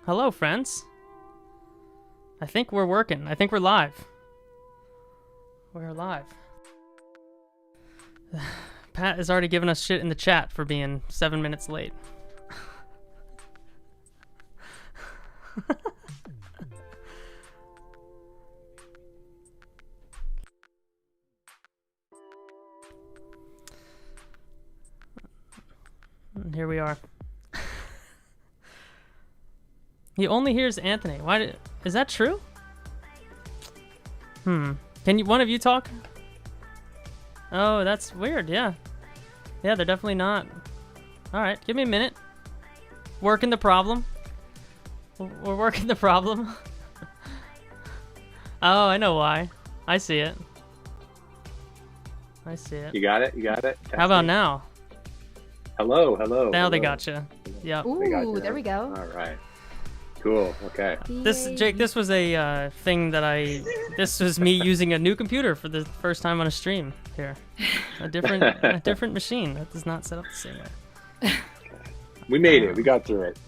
Hello, friends. I think we're working. I think we're live. We're live. Pat has already given us shit in the chat for being 7 minutes late. And here we are. He only hears Anthony. Is that true? Can one of you talk? Oh, that's weird. Yeah, they're definitely not. All right, give me a minute. Working the problem. We're working the problem. Oh, I know why. I see it. You got it? How about now? Hello. Now they gotcha. Yep. Ooh, there we go. All right. Cool. Okay. Jake, this was a thing that this was me using a new computer for the first time on a stream here. A different machine that does not set up the same way. We made it. We got through it.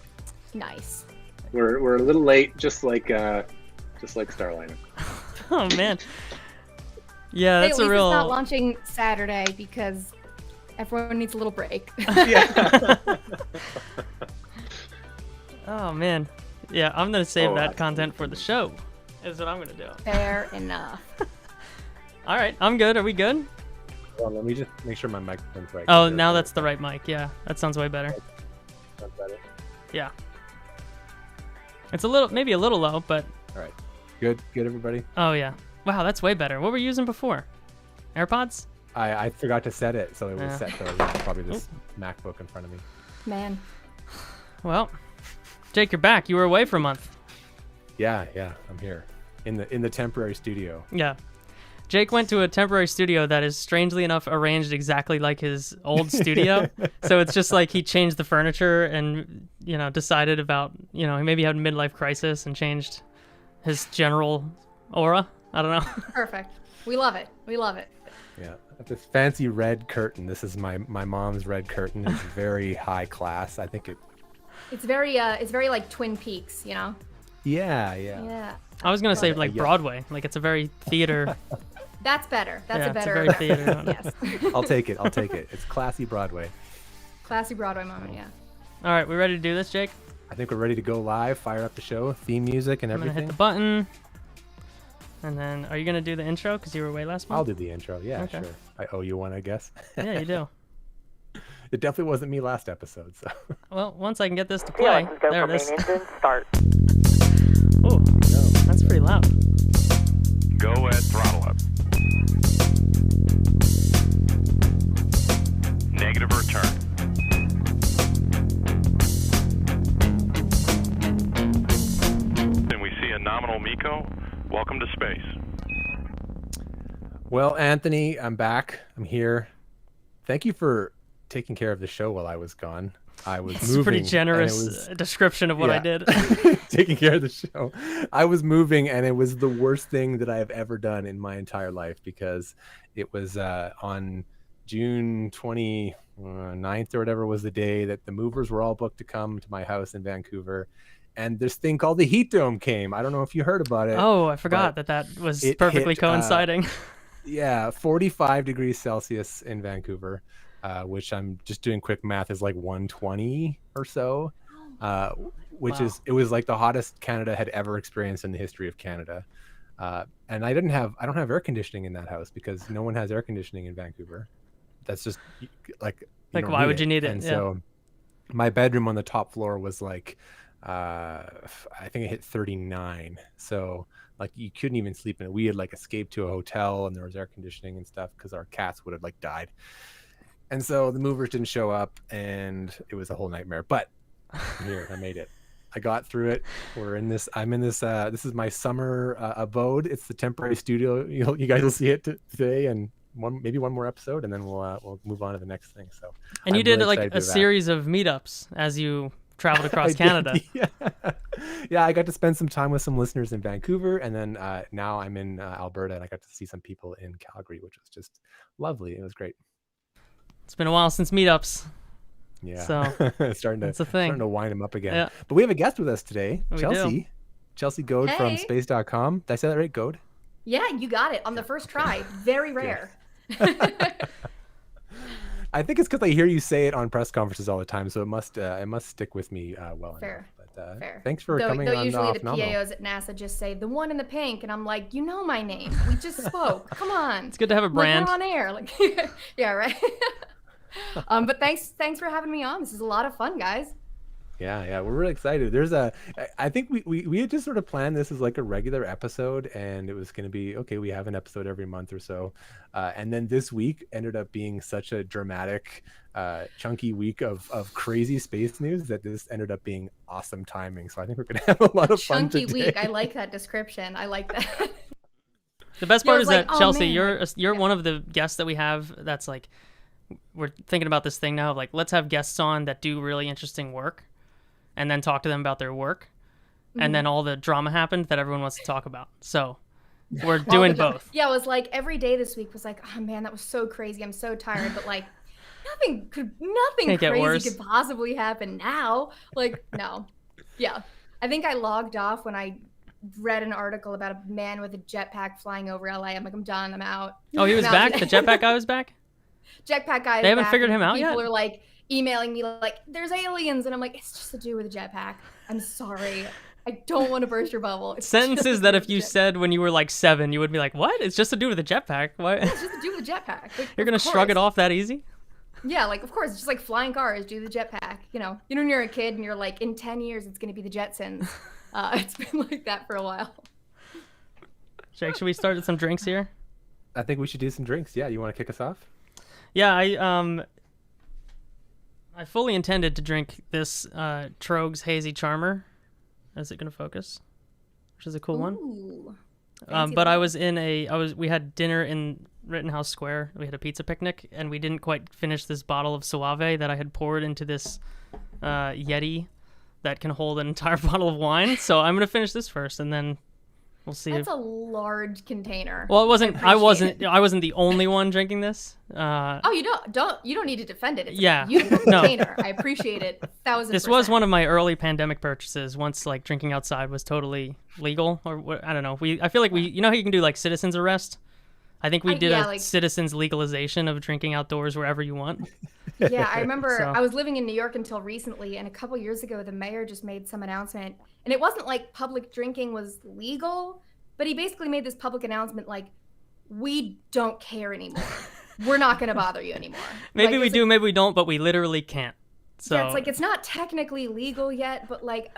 Nice. We're a little late, just like Starliner. Oh man. Yeah, that's at least a real. It's not launching Saturday because everyone needs a little break. Yeah. Oh man. Yeah, I'm gonna save that content for the show. Is what I'm gonna do. Fair enough. All right, I'm good. Are we good? Well, let me just make sure my microphone's right. Oh, now that's the right mic. Yeah, that sounds way better. Sounds better. Yeah. It's maybe a little low, but. All right. Good, everybody. Oh yeah. Wow, that's way better. What were you using before? AirPods? I forgot to set it, so it was set to probably this MacBook in front of me. Man. Well, Jake, you're back. You were away for a month. Yeah, I'm here in the temporary studio. Yeah. Jake went to a temporary studio that is strangely enough arranged exactly like his old studio. So it's just like he changed the furniture and, decided about, he maybe had a midlife crisis and changed his general aura. I don't know. Perfect. We love it. Yeah. This fancy red curtain. This is my mom's red curtain. It's very high class. I think it's very like Twin Peaks, Yeah. Yeah. I was going to say like Broadway. Like it's a very theater. That's better. That's a better. It's a very theater. Yes. I'll take it. It's classy Broadway. Classy Broadway moment, yeah. All right, we ready to do this, Jake? I think we're ready to go live, fire up the show, theme music and I'm everything. going to hit the button. And then, are you going to do the intro because you were away last month? I'll do the intro. Yeah, Okay. Sure. I owe you one, I guess. Yeah, you do. It definitely wasn't me last episode, so. Well, once I can get this to play, there it is. Start. Oh, that's pretty loud. Go at throttle up. Negative return. Then we see a nominal Miko. Welcome to space. Well, Anthony, I'm back. I'm here. Thank you for taking care of the show while I was gone. I was moving. It's a pretty generous description of what I did. Taking care of the show. I was moving, and it was the worst thing that I have ever done in my entire life because it was on June 29th or whatever was the day that the movers were all booked to come to my house in Vancouver. And this thing called the heat dome came. I don't know if you heard about it. Oh, I forgot that was perfectly coinciding. 45 degrees Celsius in Vancouver, which I'm just doing quick math is like 120 or so, it was like the hottest Canada had ever experienced in the history of Canada. And I don't have air conditioning in that house because no one has air conditioning in Vancouver. That's just like why would you need it? And so my bedroom on the top floor was like, I think it hit 39. So like you couldn't even sleep in it. We had like escaped to a hotel and there was air conditioning and stuff because our cats would have like died. And so the movers didn't show up and it was a whole nightmare, but I'm here. I made it. I got through it. I'm in this, this is my summer abode. It's the temporary studio. You guys will see it today and maybe one more episode and then we'll move on to the next thing. So, and you did really like a series of meetups as you traveled across Canada. Yeah, I got to spend some time with some listeners in Vancouver, and then now I'm in Alberta, and I got to see some people in Calgary, which was just lovely. It was great. It's been a while since meetups. Yeah. So starting it's a thing. to wind him up again. Yeah. But we have a guest with us today, We Chelsea. Chelsea Gohd from Hey. space.com. Did I say that right, Gohd? Yeah, you got it on the first try. Very rare. I think it's because I hear you say it on press conferences all the time, so it must stick with me well Fair. enough. But Fair. thanks for coming though on usually the Off-Nominal. PAOs at NASA just say the one in the pink, and I'm like, you know my name. We just spoke. Come on. It's good to have a brand. Like, we're on air. Like, yeah, right. But thanks for having me on. This is a lot of fun, guys. Yeah, we're really excited. I think we had just sort of planned this as like a regular episode, and it was going to be, okay, we have an episode every month or so. And then this week ended up being such a dramatic, chunky week of crazy space news that this ended up being awesome timing. So I think we're going to have a lot of fun Chunky today. week. I like that description. I like that. The best Yeah, I part was is like, that oh, Chelsea, man. you're one of the guests that we have that's like, we're thinking about this thing now of like, let's have guests on that do really interesting work and then talk to them about their work. And then all the drama happened that everyone wants to talk about. So we're doing both. Yeah, it was like every day this week was like, oh man, that was so crazy. I'm so tired, but like nothing Can't get worse. crazy could possibly happen now. Like, no. Yeah. I think I logged off when I read an article about a man with a jetpack flying over LA. I'm like, I'm done, I'm out. Oh, he was I'm out. back? The jetpack guy was back? Jetpack guy. They is haven't back, figured and him out yet? People are like emailing me like, there's aliens, and I'm like, it's just to do with a jetpack. I'm sorry. I don't want to burst your bubble. It's Sentences just that to if do you with a said when you were like 7, you would be like, what? It's just to do with a jetpack. What? jetpack. It's just to do with a jetpack. Like, You're going to shrug it off that easy? Yeah, like, of course, it's just like flying cars, do the jetpack. You know when you're a kid and you're like, in 10 years, it's going to be the Jetsons. It's been like that for a while. Jake, should we start with some drinks here? I think we should do some drinks. Yeah, you want to kick us off? Yeah, I fully intended to drink this Trogs Hazy Charmer. Is it going to focus? Which is a cool one. Ooh. But we had dinner in Rittenhouse Square. We had a pizza picnic, and we didn't quite finish this bottle of Soave that I had poured into this Yeti that can hold an entire bottle of wine. So I'm going to finish this first, and then we'll see. That's a large container. Well, it wasn't. I appreciate wasn't the only one drinking this. Oh, you don't need to defend it. It's Yeah. a beautiful No. container. I appreciate it. 1,000%. This was one of my early pandemic purchases. Once like drinking outside was totally legal, or what, I don't know. I feel like you know how you can do like citizens arrest. I think we did yeah, a like- citizens legalization of drinking outdoors wherever you want. Yeah, I remember So- I was living in New York until recently, and a couple years ago, the mayor just made some announcement, and it wasn't like public drinking was legal, but he basically made this public announcement like, we don't care anymore. We're not going to bother you anymore. Maybe Like, we it's do, maybe we don't, but we literally can't. So Yeah, it's like it's not technically legal yet, but like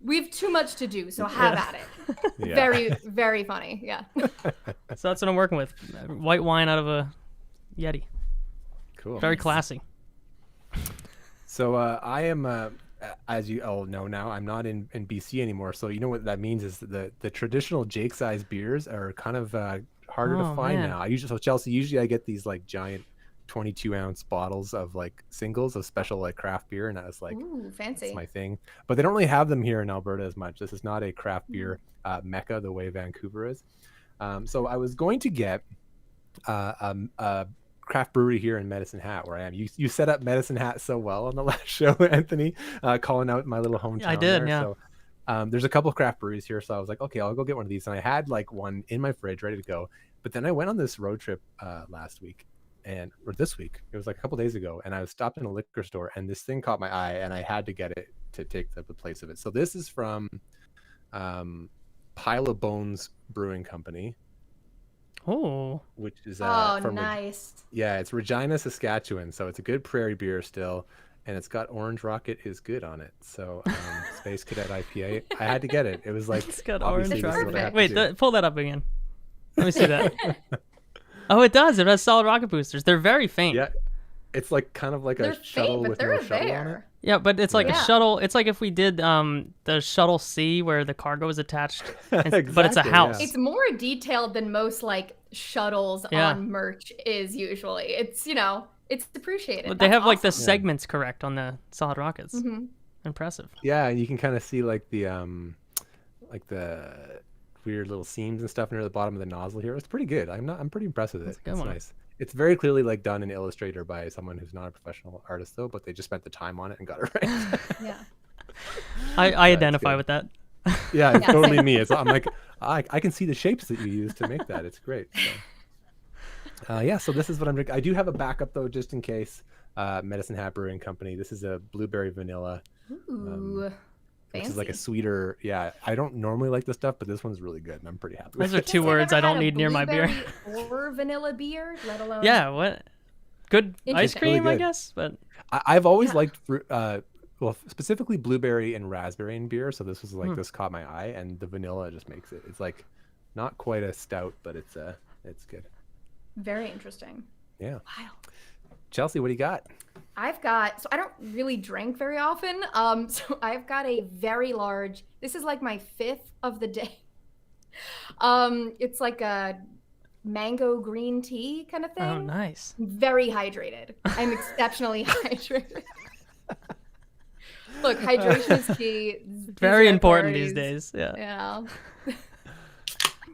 we've too much to do, so have at it. Yeah. Very, very funny. Yeah. so that's what I'm working with. White wine out of a Yeti. Cool. Very classy. So I am, as you all know now, I'm not in BC anymore. So you know what that means is that the traditional Jake size beers are kind of harder to Oh, find man. now. Usually I get these like giant 22-ounce bottles of like singles of special like craft beer, and I was like, Ooh, fancy. that's my thing. But they don't really have them here in Alberta as much. This is not a craft beer mecca the way Vancouver is. So I was going to get a craft brewery here in Medicine Hat, where I am. You set up Medicine Hat so well on the last show, Anthony, calling out my little hometown. I did, there. yeah. So there's a couple of craft breweries here, so I was like, okay, I'll go get one of these. And I had like one in my fridge ready to go. But then I went on this road trip last week, or this week. It was like a couple days ago, and I was stopped in a liquor store, and this thing caught my eye, and I had to get it to take the place of it. So this is from Pile of Bones Brewing Company, Oh, which is Oh, from nice. yeah, it's Regina, Saskatchewan. So it's a good prairie beer still, and it's got Orange Rocket is good on it. So Space Cadet IPA. I had to get it. It was like it's got obviously orange It's this is what I rocket. have to Wait, do. pull that up again. Let me see that. Oh, it does. It has solid rocket boosters. They're very faint. Yeah, it's like kind of like They're a shuttle faint, but with they're no shuttle on it. there. Yeah, but it's like a Yeah. shuttle. It's like if we did the shuttle C where the cargo is attached, but it's a Exactly, house. yeah. It's more detailed than most like shuttles Yeah. on merch is usually. It's it's appreciated. But they have like the That's awesome. segments correct on the solid rockets. Mhm. Impressive. Yeah, and you can kind of see like the weird little seams and stuff near the bottom of the nozzle here. It's pretty good. I'm pretty impressed with it. That's a good It's one. nice. It's very clearly like done in Illustrator by someone who's not a professional artist though, but they just spent the time on it and got it right. Yeah. I it's identify good. with that. Yeah, it's Yeah, totally same. me. I'm like, I can see the shapes that you use to make that. It's great. So. Yeah, so this is what I'm drinking. I do have a backup though, just in case. Medicine Hat Brewing Company. This is a blueberry vanilla, Ooh. which Fancy. is like a sweeter. Yeah, I don't normally like this stuff, but this one's really good, and I'm pretty happy with Those are it. two I've words never I had don't a need near my beer. blueberry or vanilla beer, let alone. Yeah, what? Good ice Interesting. cream, Really I good. guess, but I've always Yeah. liked well, specifically blueberry and raspberry in beer. So this was like this caught my eye, and the vanilla just makes it. It's like not quite a stout, but it's good. Very interesting. Yeah. Wow. Chelsea, what do you got? So I don't really drink very often. So I've got a very large, this is like my 5th of the day. It's like a mango green tea kind of thing. oh, nice. Very hydrated. I'm exceptionally hydrated. Look, hydration is key. These Very are important these priorities. days. Yeah. Yeah.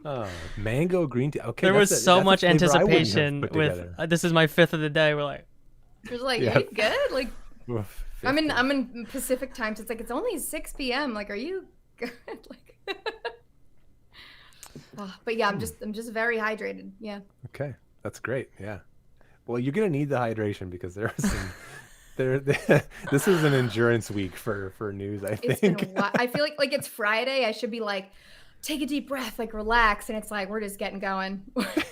Oh, mango green tea. Okay, There was that's so that's a much flavor I wouldn't have anticipation put with together. this is my 5th of the day. We're like, Just like, Yeah. are you good? Like, Oof, I'm 50. in Pacific time, so it's like it's only 6 p.m. Like, are you good? Like, but yeah, I'm just very hydrated. Yeah. Okay, that's great. Yeah. Well, you're gonna need the hydration because there are some. This is an endurance week for news. I It's think. been I feel like it's Friday. I should be like, take a deep breath, like relax, and it's like we're just getting going.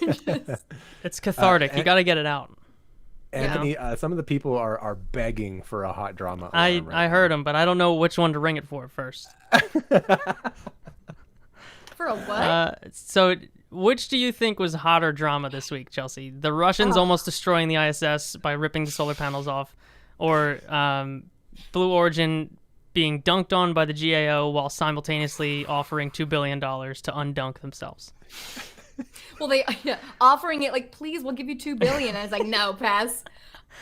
Just- it's cathartic. You and- got to get it out. Anthony, some of the people are begging for a hot drama. I alarm right heard him, but I don't know which one to ring it for first. For a what? So which do you think was hotter drama this week, Chelsea? The Russians Oh. almost destroying the ISS by ripping the solar panels off, or Blue Origin being dunked on by the GAO while simultaneously offering $2 billion to undunk themselves? Well, they offering it like, please, we'll give you $2 billion. And it's like, no, pass.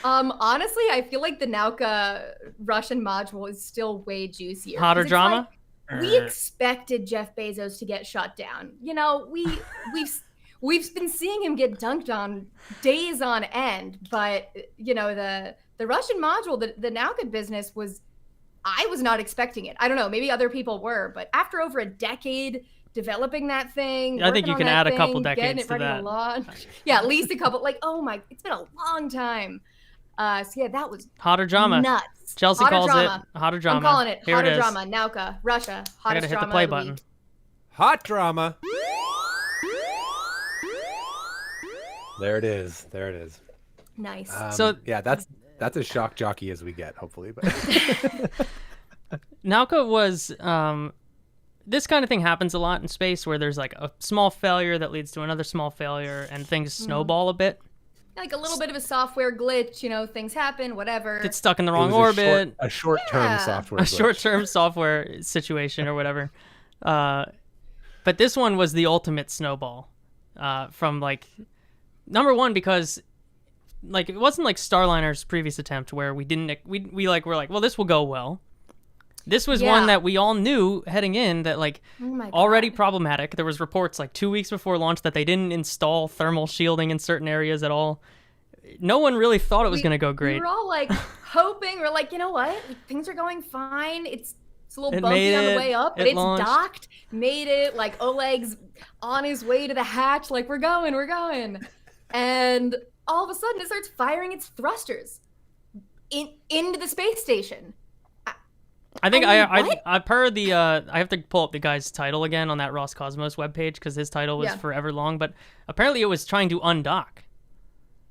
Honestly, I feel like the Nauka Russian module is still way juicier. Hotter 'Cause it's drama? like, we expected Jeff Bezos to get shut down. You know, we've been seeing him get dunked on days on end, but you know, the Russian module, the Nauka business I was not expecting it. I don't know, maybe other people were, but after over a decade developing that thing, I think working you on can that add a couple thing, getting decades it to ready that. to launch. Yeah, at least a couple. Like, oh my, it's been a long time. So yeah, that was Hotter drama. nuts. Chelsea Hotter calls drama. it hotter drama. I'm calling it Here hotter it is. drama. Nauka, Russia, I hottest gotta hit drama the play of the button. week. Hot drama. There it is. There it is. Nice. So- yeah, that's as shock jockey as we get, hopefully. But Nauka was this kind of thing happens a lot in space where there's like a small failure that leads to another small failure and things snowball a bit. Like a little bit of a software glitch, you know, things happen, whatever. It's stuck in the it wrong was orbit. a short-term Yeah. software. A glitch. short-term software situation or whatever. But this one was the ultimate snowball. From like number one, because like it wasn't like Starliner's previous attempt where we were like, well, this will go well. This was one Yeah. that we all knew heading in that like Oh my God. already problematic. There was reports like 2 weeks before launch that they didn't install thermal shielding in certain areas at all. No one really thought it was going to go great. We were all like hoping. We're like, you know what? Things are going fine. It's a little It bumpy made on the it. way up, but It it's launched. docked. Made it. Like Oleg's on his way to the hatch. Like we're going. And all of a sudden, it starts firing its thrusters into the space station. I think I mean, what? I've heard the I have to pull up the guy's title again on that Roscosmos webpage because his title was Yeah. forever long, but apparently it was trying to undock.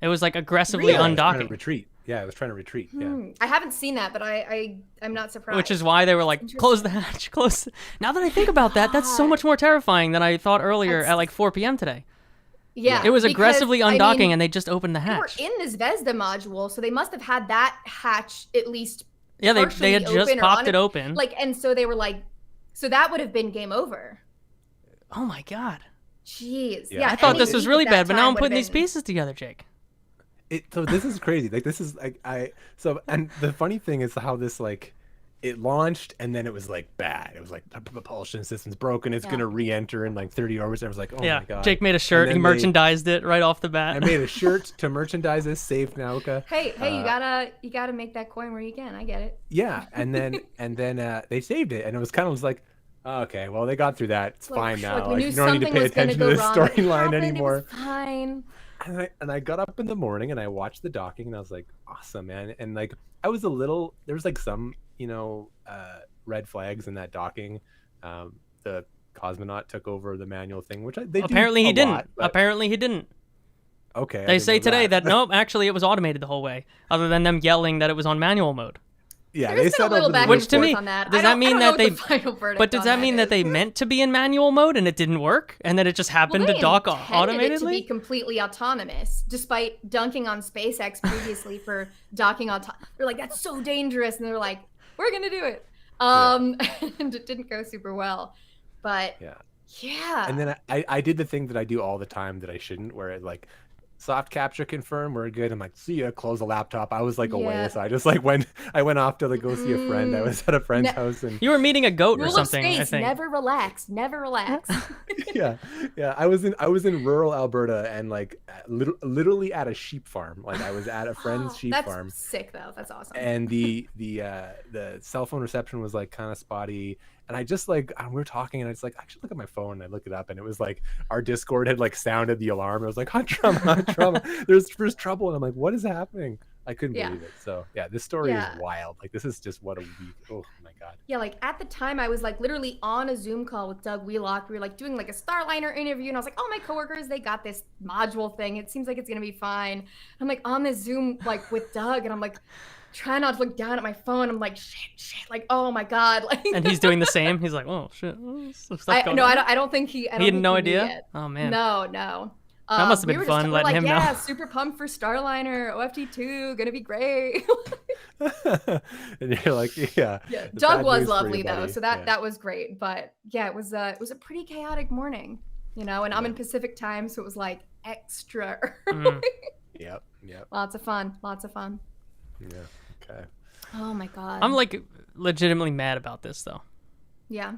It was like aggressively Really? Yeah, it was trying to undocking, retreat. Yeah, it was trying to retreat. Yeah. I haven't seen that, but I'm not surprised. which is why they were like, close the hatch, close. Now that I think about that, that's so much more terrifying than I thought earlier That's- at like 4 p.m. today. yeah, It was because, aggressively I undocking mean, and they just opened the they were hatch. in this Zvezda module, so they must have had that hatch at least. Yeah, they partially had just open or popped on it open. Like, and so they were like, so that would have been game over. Oh my god. Jeez. Yeah. Yeah. I thought any this was leak really at that bad, but now time I'm would putting have these been- pieces together, Jake. So this is crazy. Like this is like and the funny thing is how this like it launched, and then it was like bad. It was like the propulsion system's broken. It's gonna re-enter in like 30 orbits. I was like, oh my god. Jake made a shirt. He merchandised it right off the bat. I made a shirt to merchandise this. Save Nauka. Hey, you gotta make that coin where you can. I get it. Yeah, and then they saved it, and it was kind of like, oh, okay, well they got through that. It's fine now. Like, you don't need to pay attention to this storyline anymore. It was fine. And I got up in the morning and I watched the docking, and I was like, awesome, man. And like I was there was like some red flags in that docking. The cosmonaut took over the manual thing, which apparently he didn't. Apparently he didn't. Okay. They say today that nope, actually it was automated the whole way, other than them yelling that it was on manual mode. Yeah, they said which to me on that. does that mean that they? But does that mean that they meant to be in manual mode and it didn't work, and then it just happened to dock automatically? It to be completely autonomous, despite dunking on SpaceX previously for docking on. They're like, that's so dangerous, and they're like, we're gonna do it. And it didn't go super well, but yeah. And then I did the thing that I do all the time that I shouldn't, where it like. Soft capture confirm, we're good. I'm like, see ya, close the laptop. I was like away, so I just like went off to like go see a friend. I was at a friend's house, and you were meeting a goat or something. Rule of I think. Never relax. yeah. I was in rural Alberta, and like literally at a sheep farm. Like I was at a friend's sheep farm. That's sick though. That's awesome. And the cell phone reception was like kind of spotty. And I just like, we were talking, and I just like, I should look at my phone. And I look it up, and it was like our Discord had like sounded the alarm. It was like, hot trauma. There's trouble. And I'm like, what is happening? I couldn't believe it. So yeah, this story is wild. Like this is just what a week. Oh my god. Yeah, like at the time I was like literally on a Zoom call with Doug Wheelock. We were like doing like a Starliner interview, and I was like, oh, my coworkers, they got this module thing. It seems like it's gonna be fine. I'm like on this Zoom like with Doug, and I'm like trying not to look down at my phone. I'm like, shit, like, oh my god, like. And he's doing the same. He's like, oh shit. I don't think he. He had no idea. Oh man. No. That must have been fun letting him know. Yeah, super pumped for Starliner, OFT2, gonna be great. And you're like, yeah. Doug was lovely though, so that was great. But yeah, it was a pretty chaotic morning, and I'm in Pacific time, so it was like extra early. Yep. Lots of fun. Yeah. Okay. Oh my god. I'm like legitimately mad about this though. Yeah.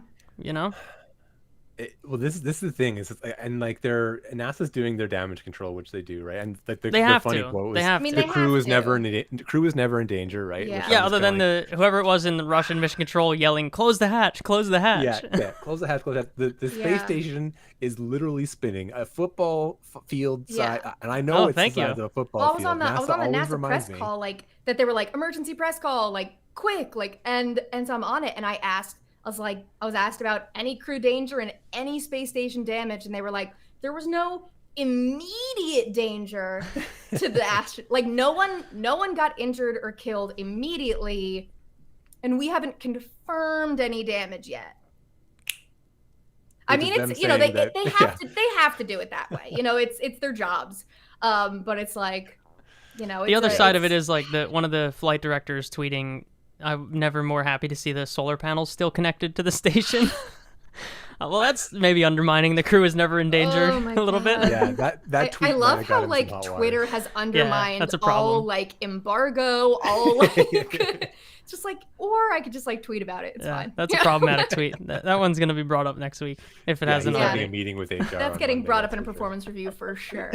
Well, this is the thing is, and like NASA's doing their damage control, which they do, right? And like the funny quote was, the crew is never in danger, right? Yeah. Other than whoever it was in the Russian mission control yelling, "Close the hatch! Close the hatch!" Yeah. Close the hatch! Close the hatch. The space station is literally spinning a football field side, and I know it's the size of a football field. I was on the NASA press call, like that they were like emergency press call, like quick, like and so I'm on it, and I was asked about any crew danger and any space station damage, and they were like, there was no immediate danger to the like no one got injured or killed immediately, and we haven't confirmed any damage yet. I mean, it's they have to do it that way. It's their jobs. But it's like, the other side of it is like one of the flight directors tweeting, I'm never more happy to see the solar panels still connected to the station. Well, that's maybe undermining the crew is never in danger a little bit. Yeah, that tweet. I love how like Twitter has undermined all like embargo, all like it's just like, or I could just like tweet about it. It's fine. That's a problematic tweet. That one's gonna be brought up next week if it hasn't already. A meeting with HR. That's getting brought up in a performance review for sure.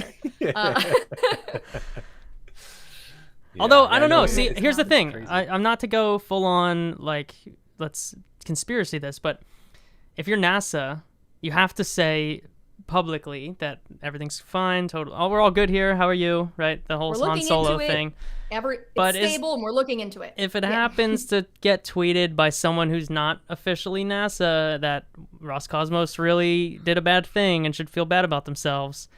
Although I don't know. See, here's the thing. I'm not to go full on like let's conspiracy this, but if you're NASA, you have to say publicly that everything's fine. We're all good here. How are you? Right? The whole Han Solo thing. It's stable, and we're looking into it. If it happens to get tweeted by someone who's not officially NASA that Roscosmos really did a bad thing and should feel bad about themselves,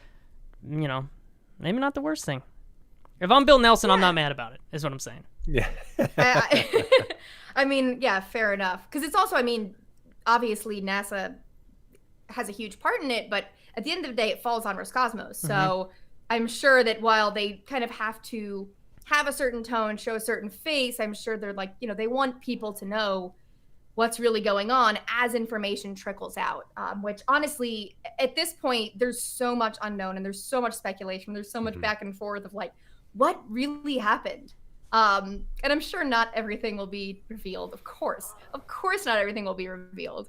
maybe not the worst thing. If I'm Bill Nelson, I'm not mad about it, is what I'm saying. Yeah. I mean, yeah, fair enough. Because it's also, obviously NASA has a huge part in it, but at the end of the day, it falls on Roscosmos. So I'm sure that while they kind of have to have a certain tone, show a certain face, I'm sure they're like, they want people to know what's really going on as information trickles out, which honestly, at this point, there's so much unknown and there's so much speculation. There's so much back and forth of like, what really happened? And I'm sure not everything will be revealed. Of course, not everything will be revealed.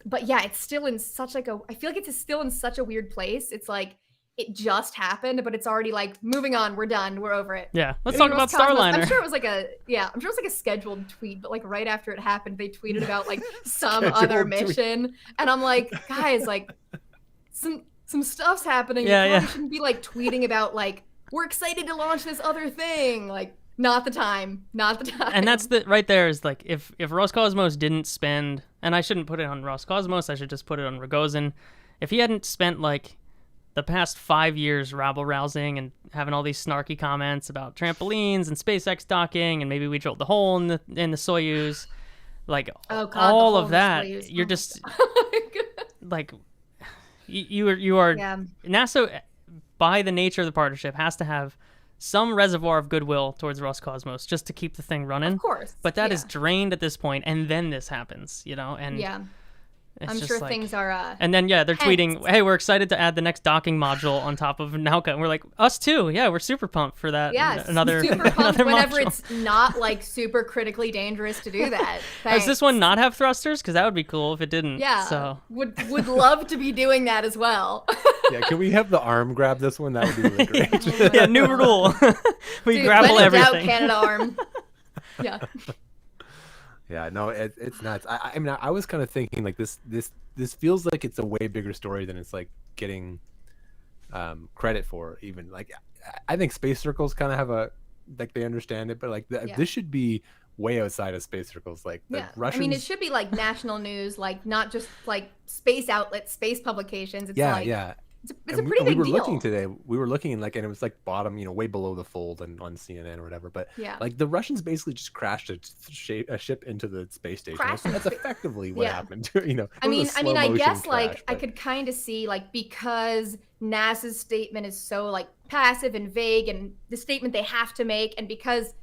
But yeah, it's still in such like I feel like it's still in such a weird place. It's like it just happened, but it's already like moving on. We're done. We're over it. Yeah, let's talk about Starliner. I'm sure it was like a scheduled tweet, but like right after it happened, they tweeted about like some other mission, and I'm like, guys, like some stuff's happening. You probably shouldn't be like tweeting about like we're excited to launch this other thing. Like, not the time. And that's right there is like if Roscosmos didn't spend, and I shouldn't put it on Roscosmos, I should just put it on Rogozin. If he hadn't spent like the past 5 years rabble-rousing and having all these snarky comments about trampolines and SpaceX docking and maybe we drilled the hole in the Soyuz, like all of that, you're just like you are NASA by the nature of the partnership has to have some reservoir of goodwill towards Roscosmos just to keep the thing running. Of course, but that is drained at this point, and then this happens, and I'm sure things are. And then they're tweeting, "Hey, we're excited to add the next docking module on top of Nauka," and we're like, "Us too, yeah, we're super pumped for that." Yeah, another super pumped another whenever module. It's not like super critically dangerous to do that. Does this one not have thrusters? Because that would be cool if it didn't. Yeah, so would love to be doing that as well. Yeah, can we have the arm grab this one? That would be really great. Yeah, new rule. We grapple when in doubt, everything. Canada arm. Yeah. Yeah, no, it's nuts. I mean, I was kind of thinking like this feels like it's a way bigger story than it's like getting credit for. Even like, I think space circles kind of have like they understand it, but like this should be way outside of space circles. Like the Russians. I mean, it should be like national news, like not just like space outlets, space publications. It's it's a pretty big deal. We were deal. looking today. We were looking like, and it was like bottom, way below the fold and on CNN or whatever. But like the Russians basically just crashed a ship into the space station. That's effectively what happened. I mean, I guess like I could kind of see like because NASA's statement is so like passive and vague, and the statement they have to make, and because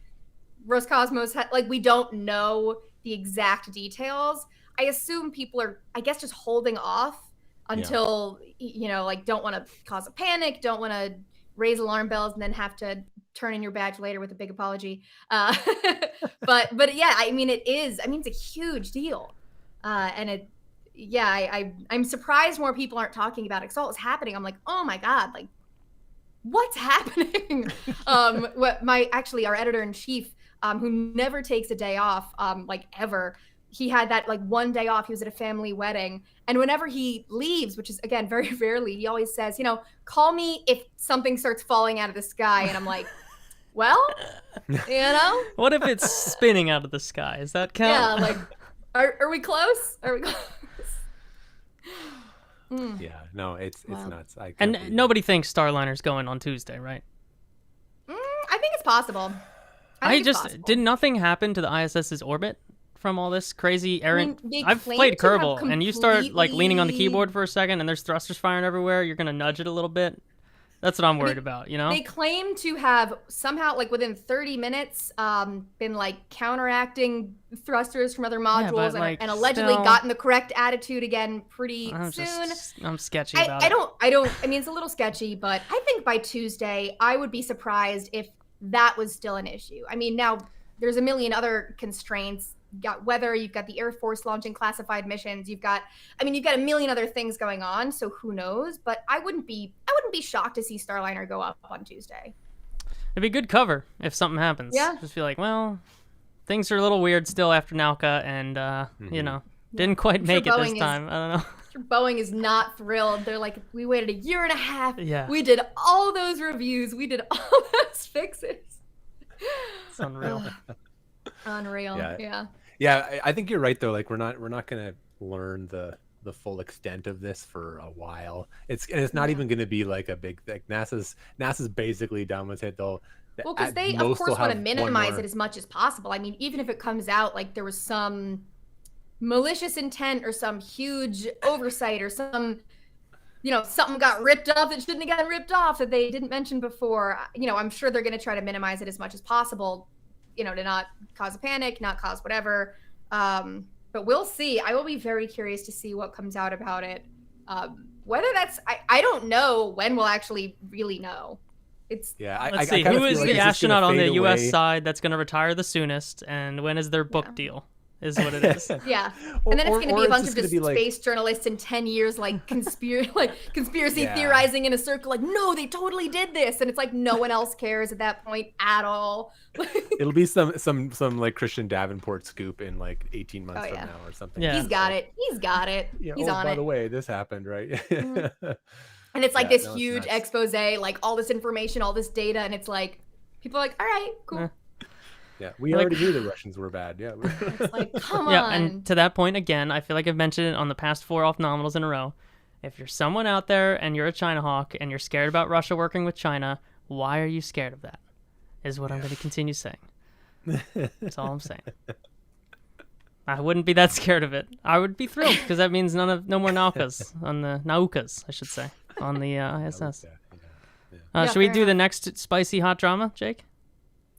Roscosmos like we don't know the exact details. I assume people are, I guess, just holding off until like don't want to cause a panic, don't want to raise alarm bells and then have to turn in your badge later with a big apology. But yeah, I mean it's a huge deal, and I'm surprised more people aren't talking about it because all it's happening. I'm like, oh my god, like what's happening? Our editor in chief, who never takes a day off, like ever. He had that like one day off. He was at a family wedding. And whenever he leaves, which is again, very rarely, he always says, call me if something starts falling out of the sky. And I'm like, well, what if it's spinning out of the sky? Does that count? Yeah. Like, are we close? Are we close? Yeah, no, it's nuts. And nobody thinks Starliner's going on Tuesday, right? I think it's possible. Did nothing happen to the ISS's orbit from all this crazy errant? I've played Kerbal, and you start like leaning on the keyboard for a second, and there's thrusters firing everywhere. You're gonna nudge it a little bit. That's what I'm worried about. They claim to have somehow, like within 30 minutes, been like counteracting thrusters from other modules, and allegedly gotten the correct attitude again pretty soon. I'm sketchy about it. I mean, it's a little sketchy, but I think by Tuesday, I would be surprised if that was still an issue. I mean, now there's a million other constraints. You've got weather, you've got the Air Force launching classified missions, you've got a million other things going on, so who knows? But I wouldn't be shocked to see Starliner go up on Tuesday. It'd be good cover if something happens. Yeah. Just be like, well, things are a little weird still after Nauka, and didn't quite make it this time. I don't know. Sure, Boeing is not thrilled. They're like, we waited a year and a half. Yeah. We did all those reviews. We did all those fixes. It's unreal. Unreal. Yeah. Yeah, I think you're right though. Like we're not gonna learn the full extent of this for a while. It's not even gonna be like a big thing. NASA's basically done with it though. Well, because they of course want to minimize it as much as possible. I mean, even if it comes out like there was some malicious intent or some huge oversight or some something got ripped off that shouldn't have gotten ripped off that they didn't mention before. I'm sure they're gonna try to minimize it as much as possible. To not cause a panic, not cause whatever. But we'll see. I will be very curious to see what comes out about it. Whether that's, I don't know when we'll actually really know. It's Yeah, Let's I see. kinda Who feel is like the it's just gonna astronaut on the fade U.S. away. side that's going to retire the soonest, and when is their book deal? Is what it is. yeah. Or- And then it's or- going to or be a bunch just of gonna just be like- space journalists in 10 years, like conspiracy Yeah. theorizing in a circle, like, no, they totally did this. And it's like no one else cares at that point at all. It'll be some like Christian Davenport scoop in like 18 months Oh, from yeah. now or something. Yeah. He's got it. He's got it. Yeah, He's on by it. the way, this happened, right? Mhm. And it's like Yeah, this no, it's huge nuts. expose, like all this information, all this data. And it's like, people are like, all right, cool. Eh. Yeah, we Like- already knew the Russians were bad. Yeah. It's like, come Yeah, on. and to that point, again, I feel like I've mentioned it on the past 4 off-nominals in a row. If you're someone out there and you're a China hawk and you're scared about Russia working with China, why are you scared of that? Is what I'm going to continue saying. That's all I'm saying. I wouldn't be that scared of it. I would be thrilled because that means no more Naukas on the Naukas, I should say, on the ISS. Yeah, Should we fair do the enough. next spicy hot drama, Jake?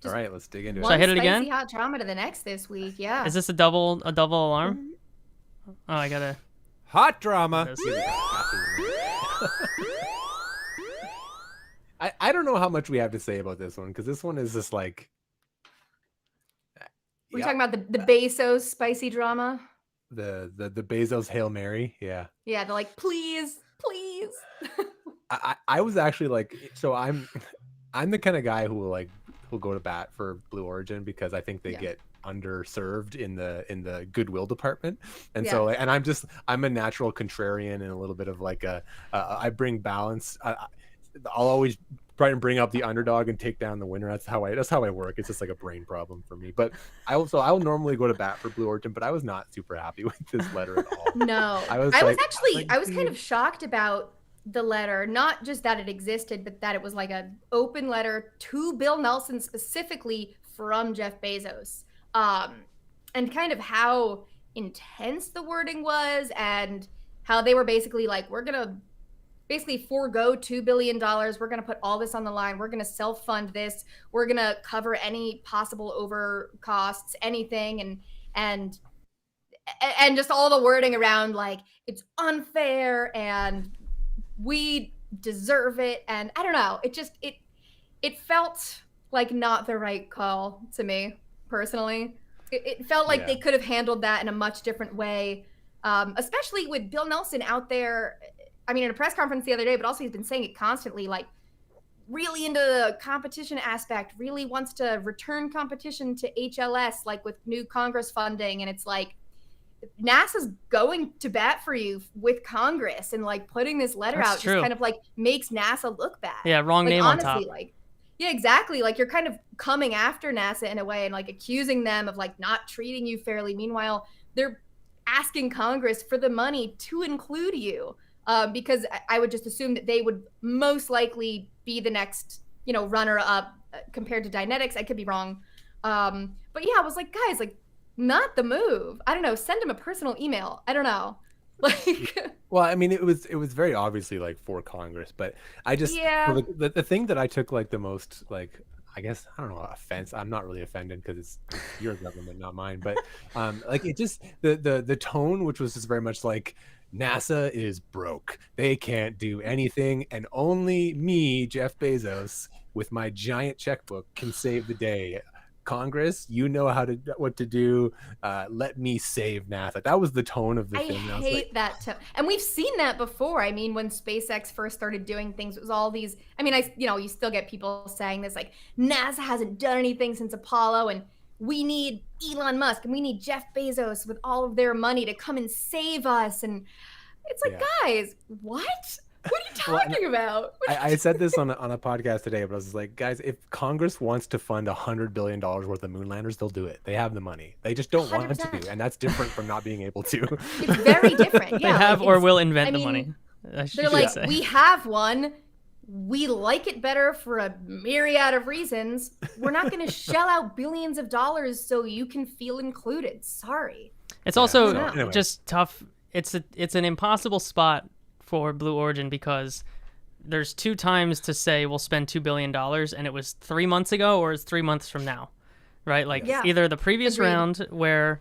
All right, let's dig into Should I One hit it spicy again? hot drama to the next this week. Yeah. Is this a double alarm? Oh, I gotta. Hot drama. This. I don't know how much we have to say about this one because this one is just like. We're Yeah, talking about the Bezos spicy drama. the Bezos Hail Mary. Yeah. Yeah, they're like, please. I was actually like, so I'm the kind of guy who will go to bat for Blue Origin because I think they Yeah. get underserved in the goodwill department, and Yeah. so and I'm a natural contrarian and a little bit of like I bring balance. I'll always try and bring up the underdog and take down the winner. That's how I work. It's just like a brain problem for me. But I'll normally go to bat for Blue Origin, but I was not super happy with this letter at all. No. I was kind of shocked about the letter, not just that it existed, but that it was like an open letter to Bill Nelson specifically from Jeff Bezos. And kind of how intense the wording was and how they were basically like, we're going to basically forego $2 billion. We're going to put all this on the line. We're going to self-fund this. We're going to cover any possible over costs, anything. And just all the wording around like, it's unfair and we deserve it. And I don't know, it felt like not the right call to me personally. It felt like they could have handled that in a much different way, especially with Bill Nelson out there. I mean, in a press conference the other day, but also he's been saying it constantly, like really into the competition aspect, really wants to return competition to HLS, like with new Congress funding. And it's like, NASA's going to bat for you with Congress, and like putting this letter That's out true. just kind of like makes NASA look bad. Yeah, wrong Like, name honestly, on top. like, yeah, exactly. Like you're kind of coming after NASA in a way and like accusing them of like not treating you fairly. Meanwhile, they're asking Congress for the money to include you, because I would just assume that they would most likely be the next, runner up compared to Dynetics. I could be wrong. But yeah, I was like, guys, like, not the move. I don't know. Send him a personal email. I don't know. Like, Well, I mean, it was very obviously like for Congress, but I just Yeah. the thing that I took like the most like, I guess, I don't know, offense. I'm not really offended because it's your government, not mine. But like it just the tone, which was just very much like NASA is broke. They can't do anything, and only me, Jeff Bezos, with my giant checkbook, can save the day. Congress, you know what to do. Let me save NASA. That was the tone of the I thing. And I was hate like, that tone. And we've seen that before. I mean, when SpaceX first started doing things, it was all these. I mean, you still get people saying this, like NASA hasn't done anything since Apollo, and we need Elon Musk and we need Jeff Bezos with all of their money to come and save us. And it's like, guys, what? What are you Well, talking about? I said this on a podcast today, but I was just like, guys, if Congress wants to fund $100 billion worth of moon landers, they'll do it. They have the money. They just don't want 100%. to, and that's different from not being able to. It's very different. They Yeah, have like, or it's- will invent I the mean, money. I They're should like, say. we have one. We like it better for a myriad of reasons. We're not going to shell out billions of dollars so you can feel included. Sorry. It's also so anyway. just tough. It's an impossible spot for Blue Origin because there's 2 times to say we'll spend $2 billion, and it was 3 months ago or it's 3 months from now, right? Like Yeah. either the previous Agreed. round where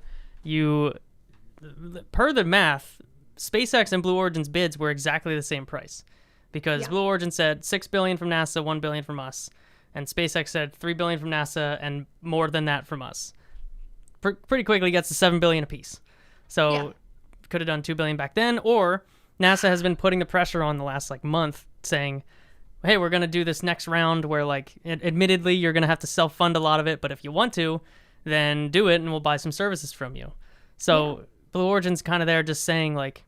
per the math, SpaceX and Blue Origin's bids were exactly the same price. because Yeah. Blue Origin said $6 billion from NASA, $1 billion from us, and SpaceX said $3 billion from NASA and more than that from us. Pretty quickly gets to $7 billion apiece. So Yeah. could have done $2 billion back then, or NASA has been putting the pressure on the last like month, saying, "Hey, we're gonna do this next round where like, admittedly, you're gonna have to self-fund a lot of it, but if you want to, then do it, and we'll buy some services from you." So Blue Origin's kind of there, just saying like,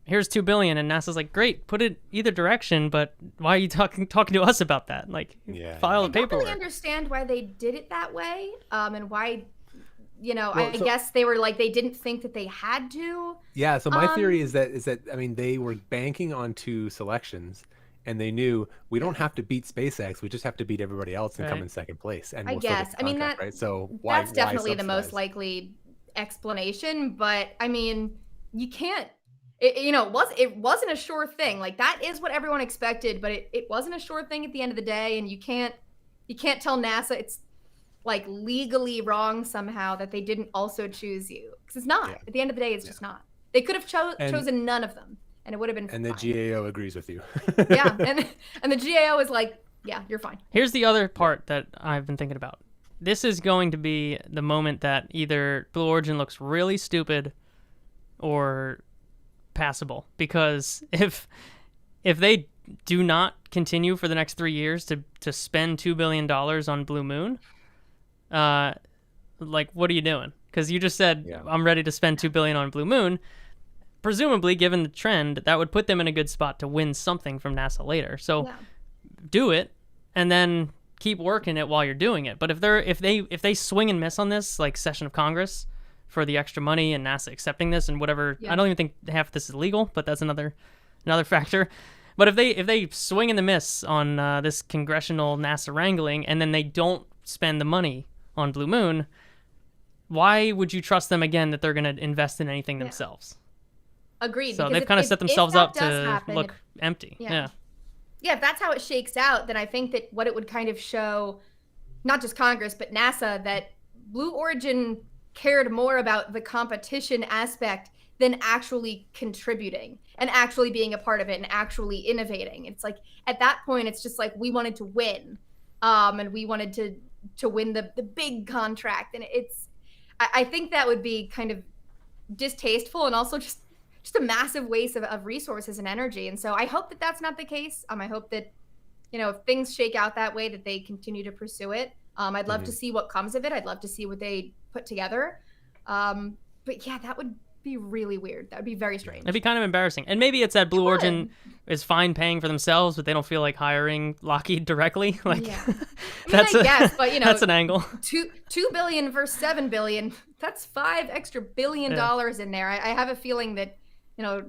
"Here's $2 billion," and NASA's like, "Great, put it either direction, but why are you talking to us about that? Like, file the I don't paperwork." really understand why they did it that way, and why. Well, I guess they were like, they didn't think that they had to. Yeah, so my theory is that I mean, they were banking on 2 selections, and they knew we don't have to beat SpaceX, we just have to beat everybody else and come Right. in second place, and I we'll still get guess. the I mean, contract, that right? So why that's definitely the most subsidize? likely explanation. But I mean, you can't. It wasn't a sure thing. Like, that is what everyone expected, but it wasn't a sure thing at the end of the day. And you can't tell NASA it's like legally wrong somehow that they didn't also choose you, because it's not. Yeah. At the end of the day, it's just not. They could have And- chosen none of them, and it would have been. And the fine. GAO agrees with you. Yeah, and the GAO is like, yeah, you're fine. Here's the other part that I've been thinking about. This is going to be the moment that either Blue Origin looks really stupid or passable, because if they do not continue for the next 3 years to spend $2 billion on Blue Moon, like, what are you doing? Because you just said, Yeah. I'm ready to spend $2 billion on Blue Moon. Presumably, given the trend, that would put them in a good spot to win something from NASA later. So Yeah. do it, and then keep working it while you're doing it. But if they swing and miss on this, like session of Congress, for the extra money and NASA accepting this and whatever, Yeah. I don't even think half of this is legal, but that's another factor. But if they swing and the miss on this congressional NASA wrangling, and then they don't spend the money on Blue Moon, why would you trust them again that they're going to invest in anything themselves? Agreed. So because they've if- kind of if- set if themselves that up does to happen, look empty. Yeah. if that's how it shakes out, then I think that what it would kind of show, not just Congress, but NASA, that Blue Origin cared more about the competition aspect than actually contributing and actually being a part of it and actually innovating. It's like, at that point, it's just like, we wanted to win, and we wanted to win the big contract. And I think that would be kind of distasteful, and also just a massive waste of resources and energy. And so I hope that that's not the case. I hope that, if things shake out that way, that they continue to pursue it. I'd love to see what comes of it. I'd love to see what they put together. But yeah, that would be really weird. That would be very strange. It'd be kind of embarrassing. And maybe it's that Blue would. Origin is fine paying for themselves, but they don't feel like hiring Lockheed directly. Like, Yeah. I guess, but that's an angle. $2 billion versus $7 billion. That's $5 extra billion dollars in there. I have a feeling that,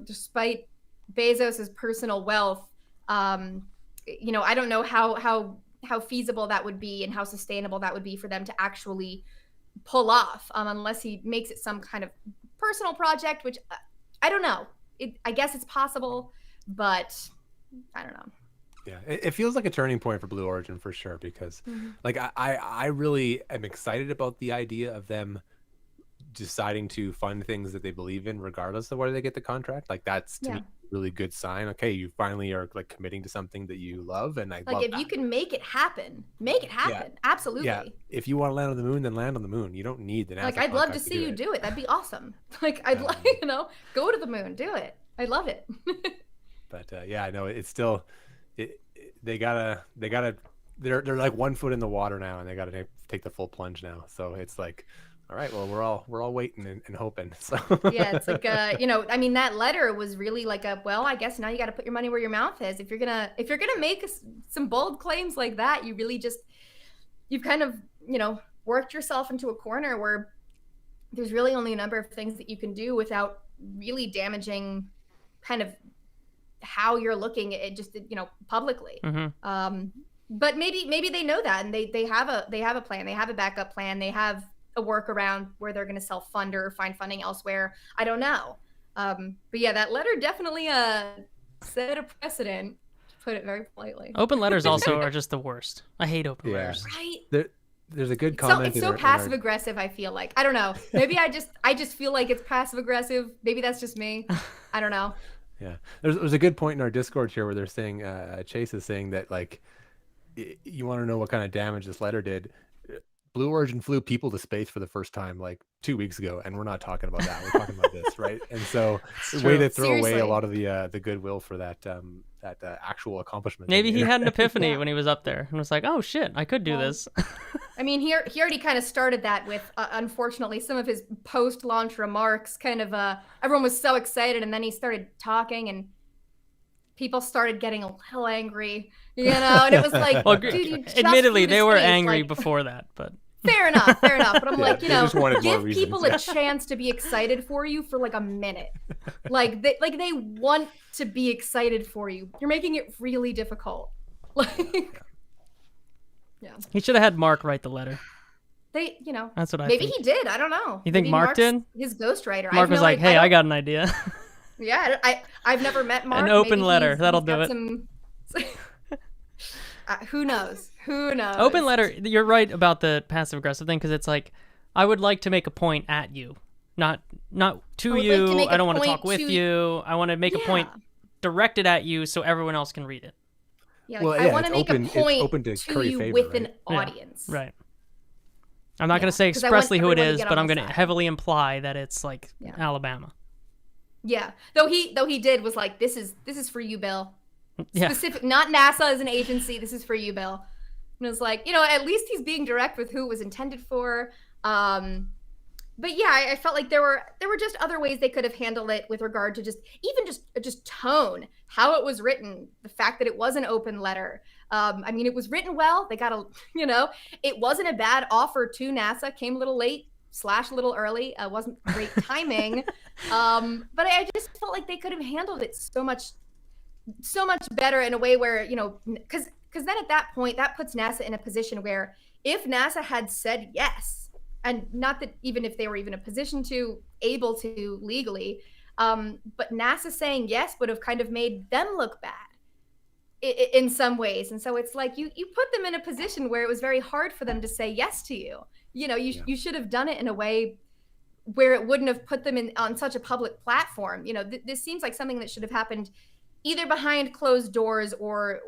despite Bezos's personal wealth, I don't know how feasible that would be and how sustainable that would be for them to actually pull off, unless he makes it some kind of personal project, which I don't know. I guess it's possible, but I don't know. Yeah, it feels like a turning point for Blue Origin for sure, because like I really am excited about the idea of them deciding to fund things that they believe in regardless of whether they get the contract. Like, that's to me a really good sign. Okay, you finally are like committing to something that you love, and I Like, love if you can make it happen, absolutely. Yeah, if you want to land on the moon, then land on the moon. You don't need the NASA Like, I'd love to contract see you it. do it. That'd be awesome. Like, I'd like, go to the moon, do it. I love it. But yeah, I know it's still they're like 1 foot in the water now, and they gotta take the full plunge now. So it's like, all right, well, we're all waiting and hoping. So Yeah, it's like that letter was really like I guess now you got to put your money where your mouth is. If you're gonna make some bold claims like that, you really you've kind of worked yourself into a corner where there's really only a number of things that you can do without really damaging kind of how you're looking at it, just publicly. But maybe they know that, and they have a plan, they have a backup plan, they have a workaround where they're going to self-fund or find funding elsewhere. I don't know. But yeah, that letter definitely set a precedent, to put it very politely. Open letters also are just the worst. I hate open letters. Right? There's a good So comment. it's so passive aggressive, I feel like. I don't know. Maybe I just feel like it's passive aggressive. Maybe that's just me. I don't know. Yeah, there's a good point in our Discord here where they're saying Chase is saying that like you want to know what kind of damage this letter did. Blue Origin flew people to space for the first time like 2 weeks ago, and we're not talking about that. We're talking about this, right? And so, the way to throw away a lot of the goodwill for that actual accomplishment. Maybe he had an epiphany when he was up there and was like, "Oh shit, I could do this." I mean, he already kind of started that with, unfortunately, some of his post-launch remarks. Kind of, everyone was so excited, and then he started talking, and people started getting a little angry, and it was like, well, dude, you just admittedly, flew to they were space, angry like, before that, but fair enough. But I'm like, just wanted more give reasons. people a chance to be excited for you for like a minute. Like they want to be excited for you. You're making it really difficult. Like, yeah. He should have had Mark write the letter. That's what I maybe think. he did. I don't know. You think Maybe Mark Mark's did? His ghostwriter. Mark was like, "Hey, I got an idea." Yeah, I've never met Mark. An open Maybe letter. he's That'll got do it. Who knows? Open letter. You're right about the passive aggressive thing, because it's like, I would like to make a point at you, not to you. Like I don't want to talk with you. I want to make a point directed at you so everyone else can read it. Yeah, I want to make a point to you favor, with right? an audience. Yeah, right. I'm not going to say expressly who it is, but I'm going to heavily imply that it's like Alabama. Yeah, though he did was like, this is for you, Bill. Yeah. Specific, not NASA as an agency. This is for you, Bill. And it was like, at least he's being direct with who it was intended for. But yeah, I felt like there were just other ways they could have handled it with regard to just tone, how it was written, the fact that it was an open letter. I mean, it was written well. They got it wasn't a bad offer to NASA. Came a little late / a little early. Wasn't great timing. But I just felt like they could have handled it so much better in a way where, because then at that point, that puts NASA in a position where if NASA had said yes, and not that even if they were even in a position to, able to legally, but NASA saying yes would have kind of made them look bad in some ways. And so it's like you put them in a position where it was very hard for them to say yes to you. You should have done it in a way where it wouldn't have put them on such a public platform. This seems like something that should have happened either behind closed doors or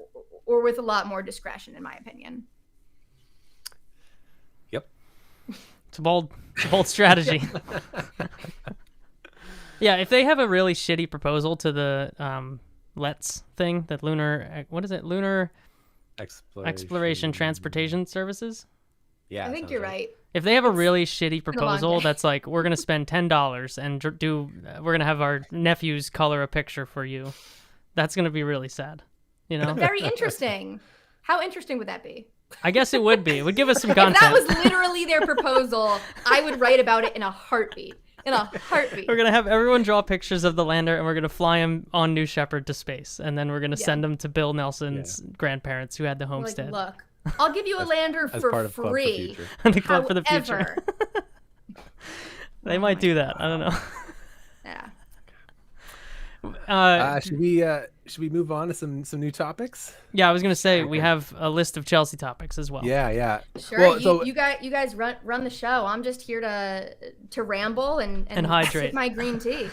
with a lot more discretion, in my opinion. Yep. It's a bold strategy. Yeah, if they have a really shitty proposal to the LETS thing, that lunar exploration transportation services. Yeah, I think you're right. If they have a really shitty proposal that's like, we're gonna spend $10 and we're gonna have our nephews color a picture for you, that's gonna be really sad. Very interesting. How interesting would that be? I guess it would be. It would give us some content. If that was literally their proposal, I would write about it in a heartbeat. We're going to have everyone draw pictures of the lander, and we're going to fly him on New Shepard to space. And then we're going to send them to Bill Nelson's grandparents who had the homestead. Like, look, I'll give you a lander for free. The Club for the Future. They might do that. I don't know. Yeah. Should we move on to some new topics? Yeah, I was gonna say we have a list of Chelsea topics as well. Yeah. Sure. Well, you guys run the show. I'm just here to ramble and hydrate. sip my green tea.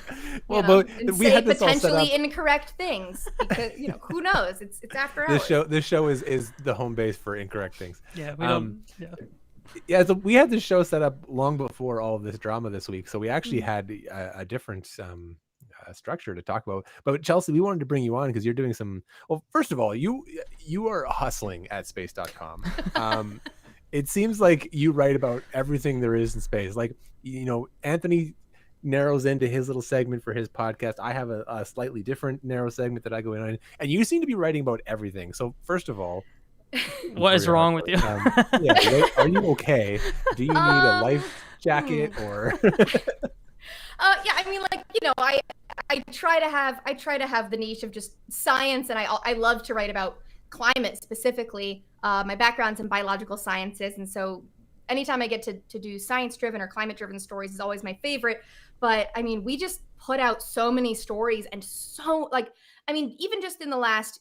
But and we say had this all set potentially up. Incorrect things because who knows? It's after hours. This show is the home base for incorrect things. Yeah. We don't. Yeah. Yeah, so we had this show set up long before all of this drama this week, so we actually had a different structure to talk about. But Chelsea, we wanted to bring you on because you're doing some. Well, first of all, you are hustling at space.com. It seems like you write about everything there is in space. Like, Anthony narrows into his little segment for his podcast. I have a slightly different narrow segment that I go in on, and you seem to be writing about everything. So first of all, what is wrong with you? Are you okay? Do you need a life jacket or? Yeah, I mean, I try to have the niche of just science, and I love to write about climate specifically. My background's in biological sciences, and so anytime I get to do science-driven or climate-driven stories is always my favorite. But I mean, we just put out so many stories, and even just in the last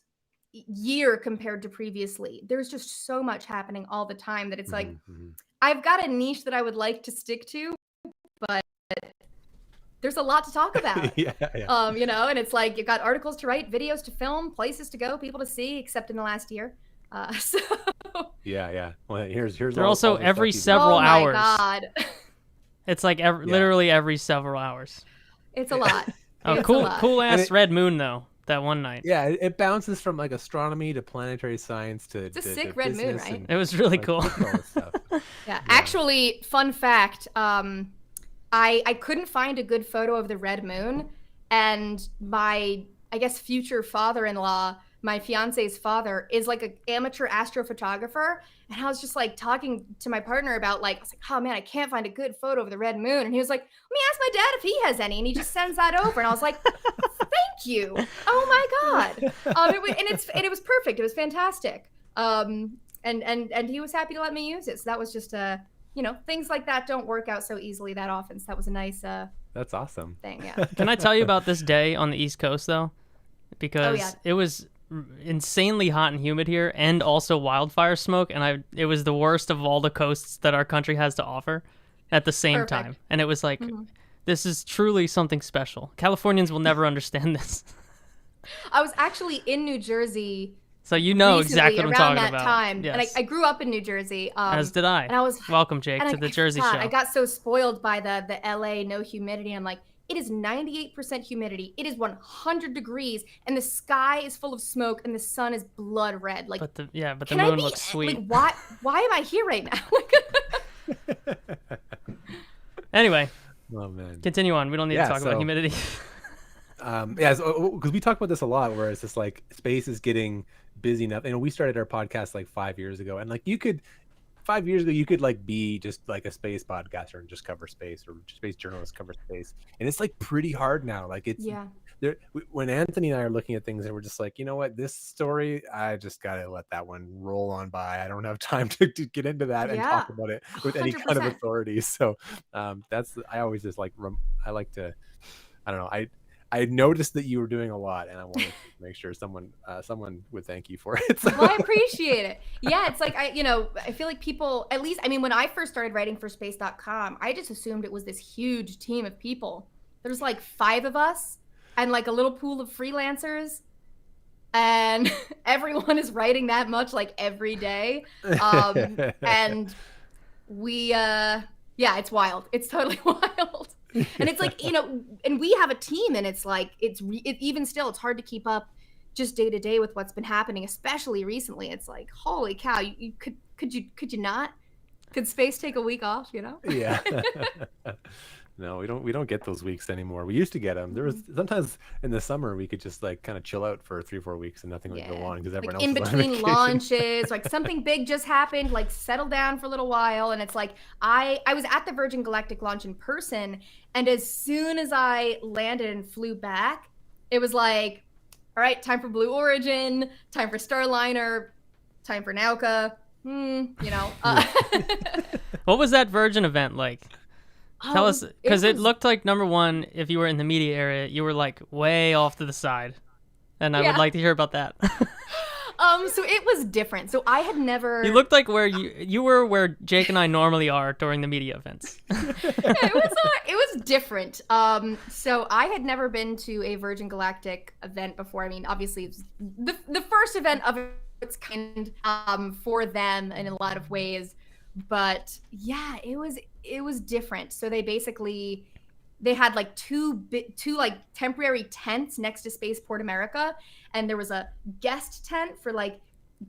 year compared to previously, there's just so much happening all the time that it's like, I've got a niche that I would like to stick to, but there's a lot to talk about. Yeah. You know, and it's like you've got articles to write, videos to film, places to go, people to see, except in the last year. So Yeah. Well, here's They're all also the every stuff you do. several oh my hours. God. It's like literally every several hours. It's a lot. Oh, It's a cool lot. ass red moon though. That one night. Yeah, it bounces from like astronomy to planetary science to It's a to sick red moon, business right? It was really like, cool. look at all this stuff. Yeah. Actually, fun fact, I couldn't find a good photo of the red moon, and my, I guess, future father-in-law, my fiance's father, is like an amateur astrophotographer, and I was just like talking to my partner about like, I was like, oh man, I can't find a good photo of the red moon, and he was like, let me ask my dad if he has any, and he just sends that over, and I was like, thank you, oh my God, it was perfect, it was fantastic, and he was happy to let me use it, so that was just you know, things like that don't work out so easily that often, so that was a nice That's awesome. thing. Yeah. Can I tell you about this day on the East Coast though? Because it was insanely hot and humid here, and also wildfire smoke, and it was the worst of all the coasts that our country has to offer at the same Perfect. time. And it was like, this is truly something special. Californians will never understand this. I was actually in New Jersey So you know recently, exactly what I'm around talking that about. time, Yes. and I grew up in New Jersey. As did I. And I was Welcome, Jake, and to the Jersey God, Show. I got so spoiled by the LA no humidity. I'm like, it is 98% humidity. It is 100 degrees, and the sky is full of smoke, and the sun is blood red. Like, but the can moon I looks sweet. Like, why am I here right now? Anyway, Oh man. continue on. We don't need to talk about humidity. Because we talk about this a lot, where it's just like space is getting busy enough. You know, we started our podcast like 5 years ago, and like 5 years ago, you could like be just like a space podcaster and just cover space, or space journalists cover space, and it's like pretty hard now. Like it's there. When Anthony and I are looking at things, and we're just like, you know what, this story, I just gotta let that one roll on by. I don't have time to get into that and talk about it with any kind of 100%. authority. So I always just like I like to, I don't know, I noticed that you were doing a lot, and I wanted to make sure someone would thank you for it. So. Well, I appreciate it. Yeah, it's like I feel like people, at least, I mean, when I first started writing for space.com, I just assumed it was this huge team of people. There's like 5 of us and like a little pool of freelancers, and everyone is writing that much like every day. And we it's wild. It's totally wild. And it's like, you know, and we have a team, and it's like, even still, it's hard to keep up just day to day with what's been happening, especially recently. It's like, holy cow, you could you not? Could space take a week off, you know? Yeah. No, we don't get those weeks anymore. We used to get them. There was sometimes in the summer we could just like kind of chill out for 3-4 weeks and nothing would go on because everyone like else in was on between vacation. launches, like something big just happened, like settle down for a little while. And it's like, I was at the Virgin Galactic launch in person, and as soon as I landed and flew back, it was like, all right, time for Blue Origin, time for Starliner, time for Nauka. You know. What was that Virgin event like? Tell us, because it looked like, number one, if you were in the media area, you were like way off to the side, and I would like to hear about that. So it was different. So I had never. You looked like where you were where Jake and I normally are during the media events. It was different. So I had never been to a Virgin Galactic event before. I mean, obviously, it was the first event of its kind for them in a lot of ways. But yeah, it was different. So they had like two like temporary tents next to Spaceport America, and there was a guest tent for like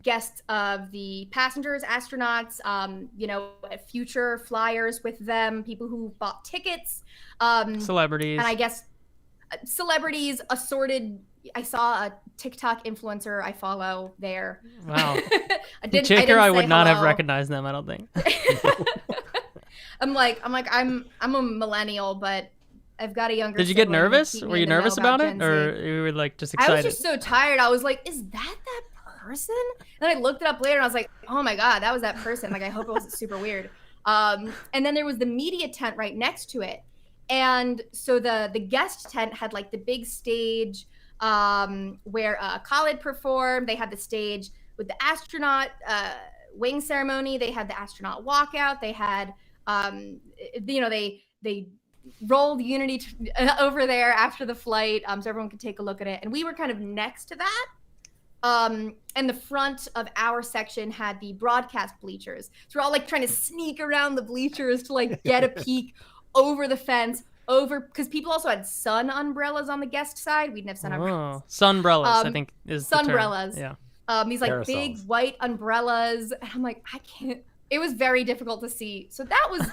guests of the passengers, astronauts, you know, future flyers with them, people who bought tickets, celebrities, and I guess celebrities, assorted. I saw a TikTok influencer I follow there. Wow. I I would not have recognized them, I don't think. I'm a millennial, but I've got a younger. Did you get sibling nervous? keep me Were you in the know nervous about about it, Gen or Z. you were like just I excited? was just so tired. I was like, is that person? And then I looked it up later, and I was like, oh my God, that was that person. Like, I hope it wasn't super weird. And then there was the media tent right next to it. And so the guest tent had like the big stage where Khaled performed. They had the stage with the astronaut wing ceremony. They had the astronaut walkout. They had, you know, they rolled Unity over there after the flight, so everyone could take a look at it. And we were kind of next to that. And the front of our section had the broadcast bleachers. So we're all like trying to sneak around the bleachers to like get a peek over the fence, because people also had sun umbrellas on the guest side. We didn't have sun umbrellas. Sunbrellas, I think is the term. Sunbrellas. Yeah. These like big white umbrellas. And I'm like, I can't. It was very difficult to see. So that was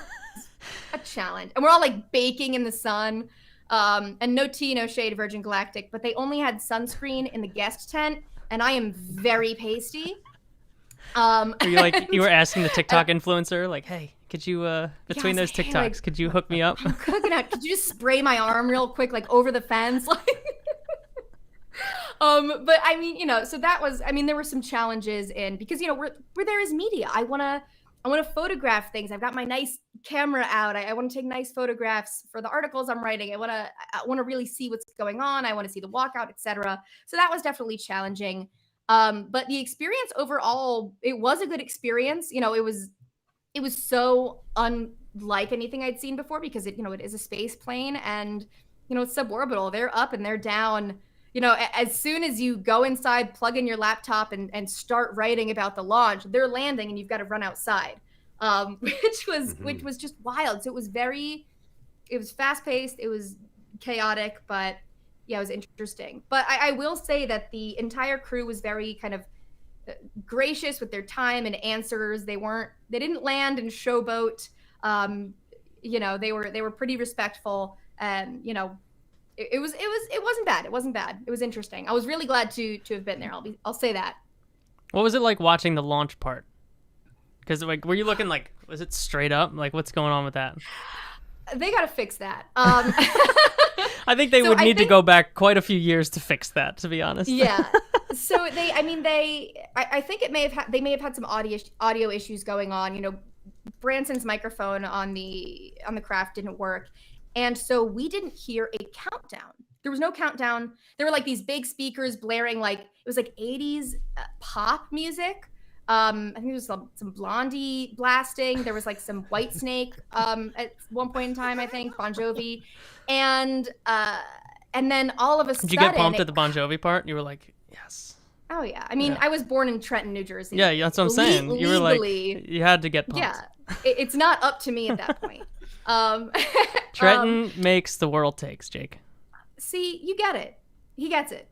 a challenge. And we're all like baking in the sun. And no tea, no shade, Virgin Galactic, but they only had sunscreen in the guest tent. And I am very pasty. You were asking the TikTok influencer, like, hey, could you, between those TikToks, like, could you hook me up? I'm cooking out. Could you just spray my arm real quick, like over the fence? Like, but I mean, so that was, there were some challenges because, we're there as media. I want to photograph things. I've got my nice camera out. I want to take nice photographs for the articles I'm writing. I want to really see what's going on. I want to see the walkout, etc. So that was definitely challenging. But the experience overall, it was a good experience. It was so unlike anything I'd seen before because it is a space plane and, it's suborbital. They're up and they're down. As soon as you go inside, plug in your laptop and start writing about the launch, they're landing and you've got to run outside, which was just wild. So it was fast paced. It was chaotic, but yeah, it was interesting. But I will say that the entire crew was very kind of gracious with their time and answers. They didn't land and showboat. They were pretty respectful and, it wasn't bad. It wasn't bad. It was interesting. I was really glad to have been there. I'll say that. What was it like watching the launch part? Because like, were you looking like, was it straight up? Like, what's going on with that? They got to fix that. I think they would need to go back quite a few years to fix that, to be honest. Yeah. So I think they may have had some audio issues going on. Branson's microphone on the craft didn't work. And so we didn't hear a countdown. There was no countdown. There were like these big speakers blaring it was like 80s pop music. I think there was some Blondie blasting. There was like some Whitesnake at one point in time, I think, Bon Jovi. And then all of a sudden... Did you get pumped at the Bon Jovi part? You were like, yes. Oh, yeah. I was born in Trenton, New Jersey. Yeah, that's what I'm saying. You were like, you had to get pumped. Yeah, it's not up to me at that point. Trenton makes the world takes, Jake. See, you get it. He gets it.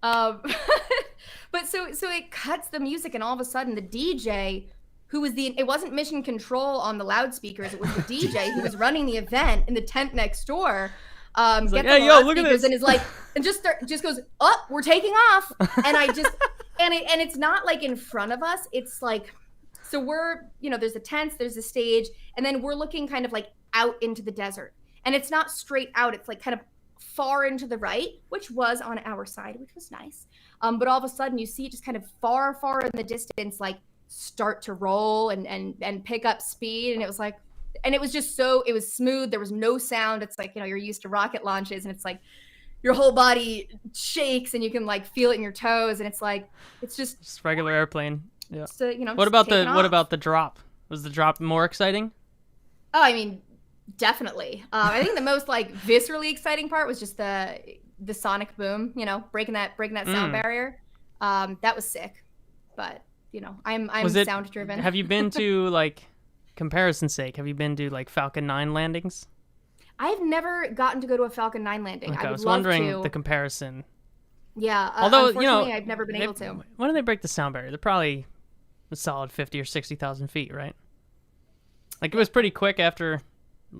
But so it cuts the music, and all of a sudden the DJ, it wasn't Mission Control on the loudspeakers, it was the DJ who was running the event in the tent next door. Gets like, hey, yo, look at this, and is like, and just goes, oh, we're taking off, and I just, and it's not like in front of us, it's like, so we're, there's the tents, there's the stage, and then we're looking kind of like out into the desert, and it's not straight out, it's like kind of far into the right, which was on our side, which was nice. But all of a sudden you see it just kind of far in the distance, like start to roll and pick up speed. And it was like, and it was just it was smooth. There was no sound. It's like, you're used to rocket launches and it's like your whole body shakes and you can like feel it in your toes. And it's like, it's just regular airplane. Yeah. So, what about the drop? Was the drop more exciting? Oh, definitely. I think the most like viscerally exciting part was just the sonic boom, breaking that sound barrier. That was sick. But, I'm sound driven. Have you been to like comparison's sake, have you been to like Falcon 9 landings? I've never gotten to go to a Falcon 9 landing. Okay, I was wondering the comparison. Yeah. Although, unfortunately, I've never been able to. When do they break the sound barrier? They're probably a solid 50 or 60,000 feet, right? Like it was pretty quick after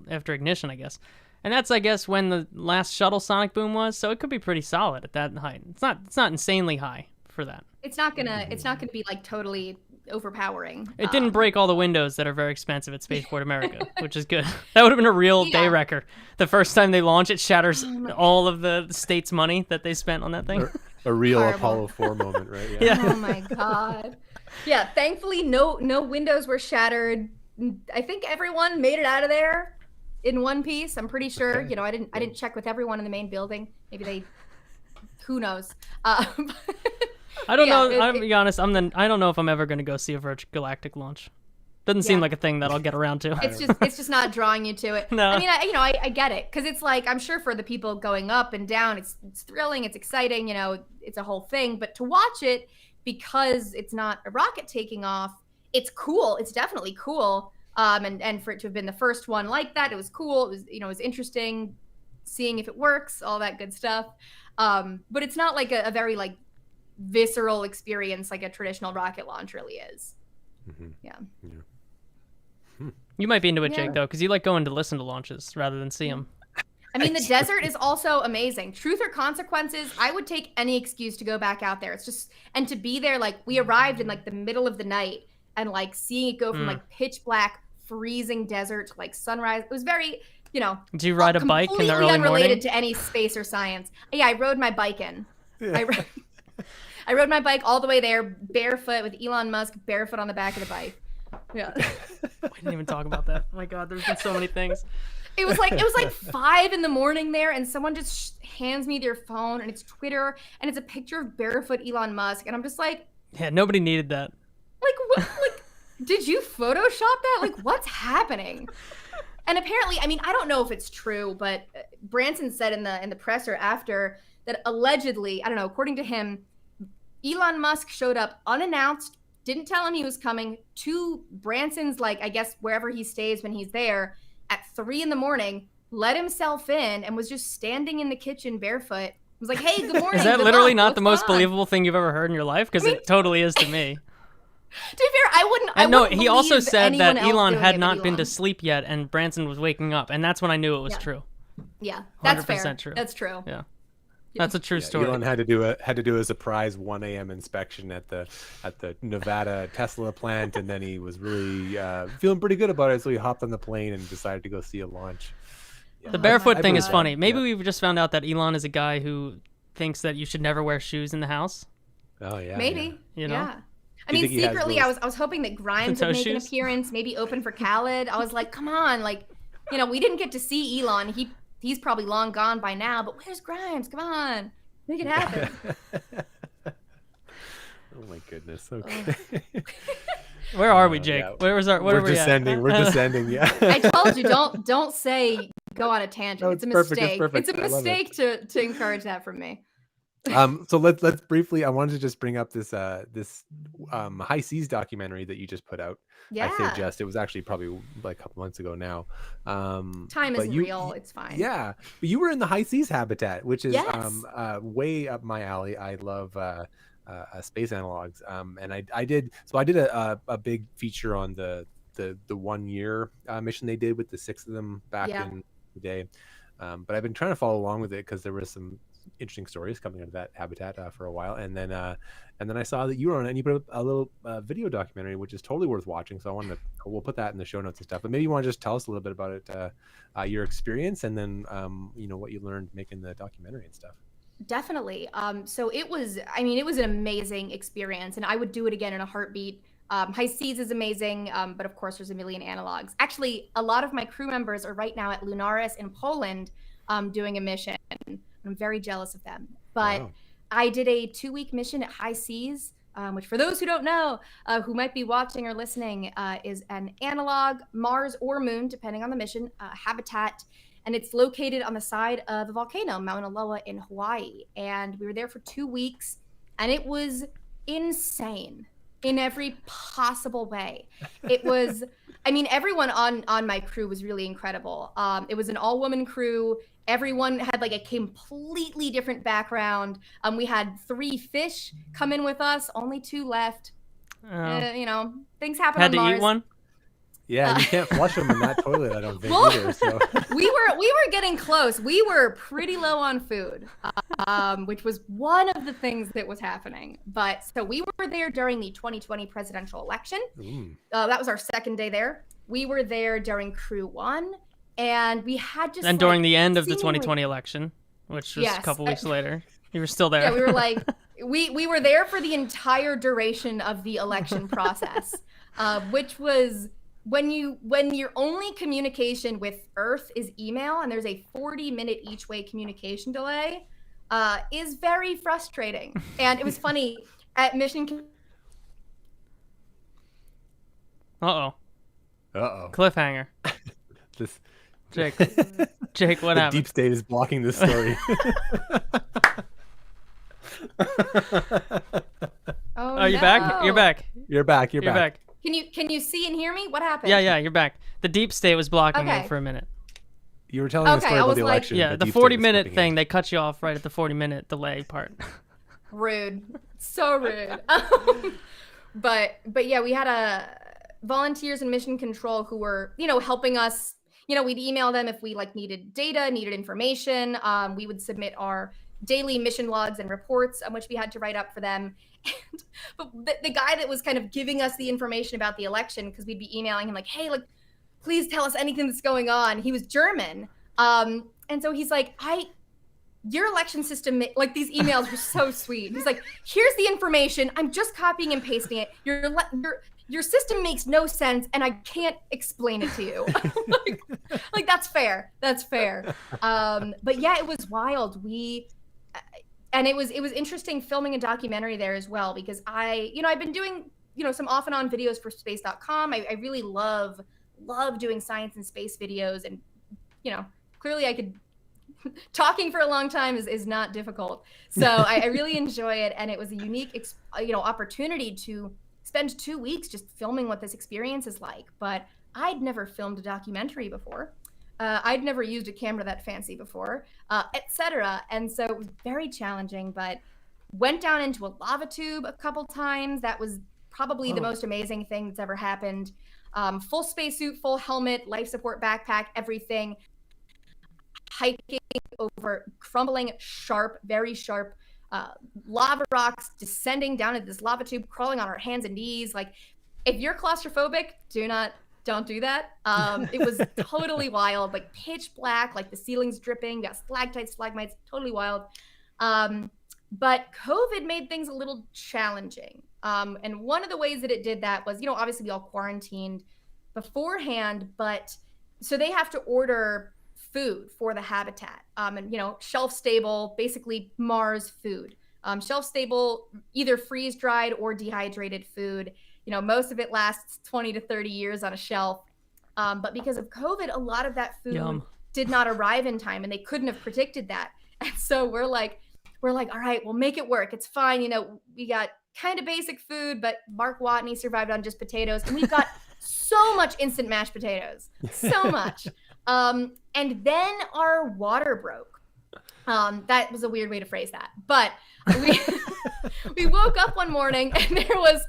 ignition, I guess. And that's, I guess, when the last shuttle sonic boom was, so it could be pretty solid at that height. It's not insanely high for that. It's not gonna be like totally overpowering. It didn't break all the windows that are very expensive at Spaceport America, which is good. That would have been a real day wrecker. The first time they launch, it shatters all of the state's money that they spent on that thing. A real Horrible. Apollo 4 moment, right? Yeah. Oh my god. Yeah, thankfully no windows were shattered. I think everyone made it out of there in one piece. I'm pretty sure. Okay. I didn't check with everyone in the main building. Maybe who knows. I don't know. I'll be honest. I don't know if I'm ever going to go see a Virgin Galactic launch. Doesn't seem Yeah. like a thing that I'll get around to. It's just not drawing you to it. No. I mean, I get it, because it's like, I'm sure for the people going up and down, it's thrilling, it's exciting, it's a whole thing. But to watch it, because it's not a rocket taking off, it's cool. It's definitely cool. And for it to have been the first one like that, it was cool. It was, it was interesting seeing if it works, all that good stuff. But it's not like a very like visceral experience like a traditional rocket launch really is. Mm-hmm. Yeah. You might be into it, Yeah. Jake, though, because you like going to listen to launches rather than see them. I mean, the desert is also amazing. Truth or consequences, I would take any excuse to go back out there. It's just, and to be there, like, we arrived in like the middle of the night, and like seeing it go from like pitch black, freezing desert to like sunrise. It was very, Did you ride a bike in the completely early unrelated morning? to any space or science. Yeah, I rode my bike in. Yeah. I rode my bike all the way there, barefoot, with Elon Musk barefoot on the back of the bike. Yeah. We didn't even talk about that. Oh my God, there's been so many things. It was like 5 a.m. there, and someone just hands me their phone, and it's Twitter, and it's a picture of barefoot Elon Musk, and I'm just like, Yeah, nobody needed that. what? Like, did you Photoshop that? Like, what's happening? And apparently, I mean, I don't know if it's true, but Branson said in the presser after that allegedly, I don't know, according to him, Elon Musk showed up unannounced, didn't tell him he was coming, to Branson's, like, I guess wherever he stays when he's there, at 3 a.m, let himself in, and was just standing in the kitchen barefoot. Was like, hey, good morning. Is that good literally luck, not what's the most going on? believable thing you've ever heard in your life? Because it totally is to me. To be fair, I wouldn't. And no, wouldn't he also believe said that anyone else Elon doing had it not but been to Elon. sleep yet, and Branson was waking up, and that's when I knew it was Yeah. true. Yeah, that's 100% fair. true. That's true. Yeah, that's a true story. Elon had to do a surprise 1 a.m. inspection at the Nevada Tesla plant, and then he was really feeling pretty good about it, so he hopped on the plane and decided to go see a launch. Yeah. The barefoot I thing believe is that. funny. Maybe Yeah. we've just found out that Elon is a guy who thinks that you should never wear shoes in the house. Oh yeah, Maybe. You know? Yeah. I Do you mean, think he has secretly, those- I was hoping that Grimes Toe would make an shoes? appearance, maybe open for Khaled. I was like, come on, like, we didn't get to see Elon. He's probably long gone by now, but where's Grimes? Come on, make it happen. Oh my goodness. Okay. Where are we, Jake? yeah. Where are We're we at? descending. We're descending. Yeah. I told you, don't say go on a tangent. No, it's a it's perfect, it's mistake. perfect. It's a I love it. mistake to encourage that from me. So let's briefly. I wanted to just bring up this High Seas documentary that you just put out. Yeah. I say just. It was actually probably like a couple months ago now. Time but isn't real. It's fine. Yeah, but you were in the high seas habitat, which is Yes. way up my alley. I love space analogs, and I did a big feature on the 1 year mission they did with the 6 of them back Yeah. in the day. But I've been trying to follow along with it because there was some interesting stories coming out of that habitat for a while, and then I saw that you were on it, and you put up a little video documentary, which is totally worth watching. So we'll put that in the show notes and stuff. But maybe you want to just tell us a little bit about it, your experience, and then what you learned making the documentary and stuff. Definitely. So it was an amazing experience, and I would do it again in a heartbeat. High Seas is amazing, but of course there's a million analogs. Actually, a lot of my crew members are right now at Lunaris in Poland doing a mission. I'm very jealous of them. But Wow. I did a 2-week mission at High Seas, which for those who don't know, who might be watching or listening, is an analog Mars or Moon, depending on the mission, habitat. And it's located on the side of a volcano, Mauna Loa in Hawaii. And we were there for 2 weeks, and it was insane in every possible way. It was, everyone on my crew was really incredible. It was an all-woman crew. Everyone had like a completely different background. We had 3 fish come in with us, only 2 left. Things happen Had on to Mars. eat one? Yeah, and you can't flush them in that toilet, I don't think Well, either. So we were getting close. We were pretty low on food, which was one of the things that was happening. But so we were there during the 2020 presidential election. That was our 2nd day there. We were there during Crew 1, and we had just And during the end of the seemingly- 2020 election, which was Yes, a couple weeks later, you were still there. Yeah, we were like, we were there for the entire duration of the election process, which was when your only communication with Earth is email, and there's a 40-minute each way communication delay, is very frustrating. And it was funny at mission. Uh-oh. Uh-oh. Cliffhanger. This Jake, what the happened? deep state is blocking this story. Oh, Oh, you back? You're back. You're back. You're You're back. back. Can you see and hear me? What happened? Yeah, you're back. The deep state was blocking Okay. you for a minute. You were telling the Okay, story I about was the like- election. Yeah, the deep state was 40-minute stepping thing, in. they cut you off right at the 40-minute delay part. Rude. So rude. But yeah, we had volunteers in mission control who were, helping us. We'd email them if we needed data, needed information. We would submit our daily mission logs and reports, which we had to write up for them. But the guy that was kind of giving us the information about the election, because we'd be emailing him hey, please tell us anything that's going on. He was German. And so he's like, your election system, these emails were so sweet. He's like, here's the information. I'm just copying and pasting it. Your system makes no sense, and I can't explain it to you. That's fair. That's fair. But yeah, it was wild. And it was interesting filming a documentary there as well, because I've been doing, some off and on videos for space.com. I really love doing science and space videos, and, clearly I could, talking for a long time is not difficult. So I really enjoy it. And it was a unique, opportunity to spend 2 weeks just filming what this experience is like. But I'd never filmed a documentary before. I'd never used a camera that fancy before, etc. And so it was very challenging, but went down into a lava tube a couple times. That was probably the most amazing thing that's ever happened. Full spacesuit, full helmet, life support backpack, everything. Hiking over crumbling, very sharp lava rocks, descending down into this lava tube, crawling on our hands and knees. If you're claustrophobic, don't do that. It was totally wild, pitch black, the ceiling's dripping, got stalactites, stalagmites, totally wild. But COVID made things a little challenging. And one of the ways that it did that was, obviously we all quarantined beforehand, but so they have to order food for the habitat, and shelf stable, basically Mars food, shelf stable, either freeze dried or dehydrated food. Most of it lasts 20 to 30 years on a shelf, but because of COVID, a lot of that food did not arrive in time, and they couldn't have predicted that. And so we're like, all right, we'll make it work. It's fine. We got kind of basic food, but Mark Watney survived on just potatoes, and we've got so much instant mashed potatoes, so much. And then our water broke. That was a weird way to phrase that, but we woke up one morning and there was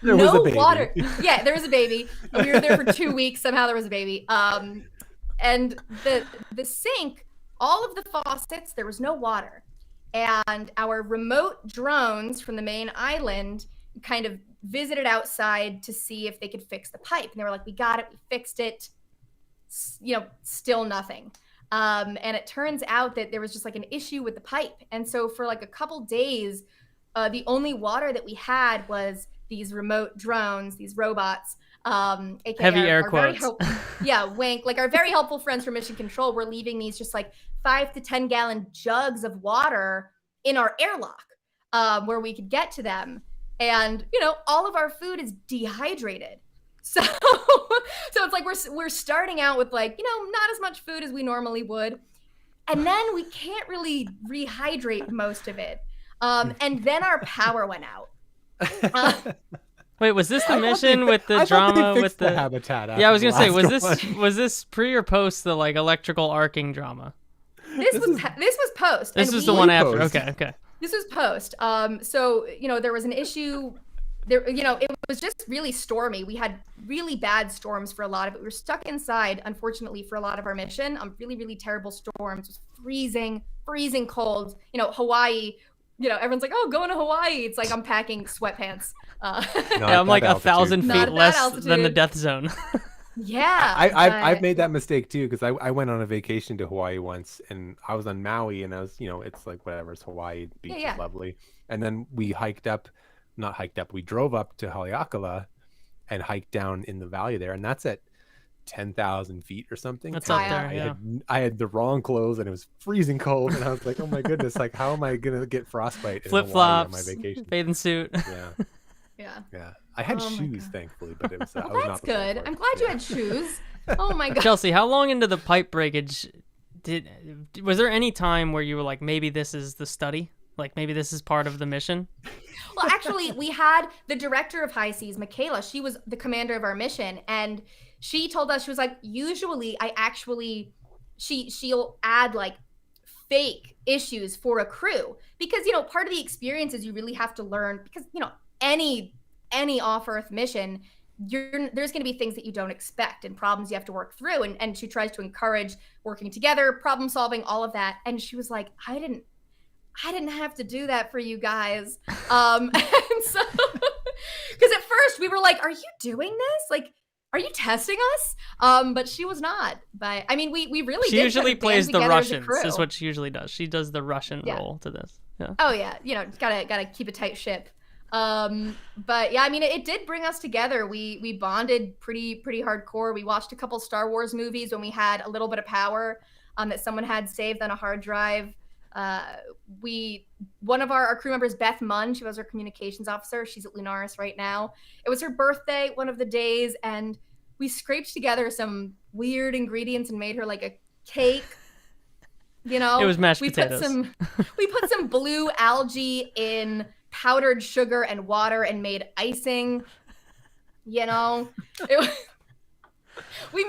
no water. Yeah, there was a baby. We were there for 2 weeks. Somehow there was a baby. And the sink, all of the faucets, there was no water. And our remote drones from the main island kind of visited outside to see if they could fix the pipe. And they were like, we got it, we fixed it. Still nothing. And it turns out that there was just an issue with the pipe. And so for a couple days, the only water that we had was these remote drones, these robots, aka Heavy air quotes. Wink. Our very helpful friends from Mission Control were leaving these just 5 to 10 gallon jugs of water in our airlock, where we could get to them. And, all of our food is dehydrated. So it's we're starting out with not as much food as we normally would. And then we can't really rehydrate most of it. And then our power went out. Wait, was this the mission with the drama with the habitat? Yeah, I was gonna say, was this pre or post the electrical arcing drama? This was post. This is the one after. Okay. This was post. So there was an issue. There, it was just really stormy. We had really bad storms for a lot of it. We were stuck inside, unfortunately, for a lot of our mission. Really, really terrible storms. It was freezing cold. Hawaii. Everyone's like, oh, going to Hawaii. It's I'm packing sweatpants. I'm 1,000 feet less than the death zone. Yeah. I've made that mistake too, because I went on a vacation to Hawaii once, and I was on Maui, and I was, it's whatever, it's Hawaii, beach is lovely. And then we we drove up to Haleakala and hiked down in the valley there, and that's at 10,000 feet or something. That's up there, I had the wrong clothes, and it was freezing cold, and I was like, oh my goodness, how am I gonna get frostbite in Hawaii on my Flip-flops, vacation? bathing suit. Yeah. Yeah, I had Oh my shoes, God. thankfully, but it was. I Well, was that's not prepared good. for it. I'm glad you Yeah. had shoes. Oh my God. Chelsea, how long into the pipe breakage was there any time where you were like, maybe this is the study? Like maybe this is part of the mission? Well, actually, we had the director of High Seas, Michaela. She was the commander of our mission, and she told us, she was like, usually she'll add like fake issues for a crew because part of the experience is you really have to learn because any off-Earth mission, there's going to be things that you don't expect and problems you have to work through, and she tries to encourage working together, problem solving, all of that. And she was like, I didn't have to do that for you guys. And so, because at first we were like, are you doing this? Like, are you testing us? But she was not. But I mean, we really She did usually kind of band plays the together as a Russians. crew. Is what she usually does. She does the Russian Yeah. role to this. Yeah. Oh yeah, gotta keep a tight ship. But yeah, I mean, it did bring us together. We bonded pretty hardcore. We watched a couple Star Wars movies when we had a little bit of power that someone had saved on a hard drive. One of our crew members, Beth Munn, she was our communications officer. She's at Lunaris right now. It was her birthday one of the days, and we scraped together some weird ingredients and made her like a cake. It was mashed we potatoes. We put some blue algae in powdered sugar and water and made icing. It was, we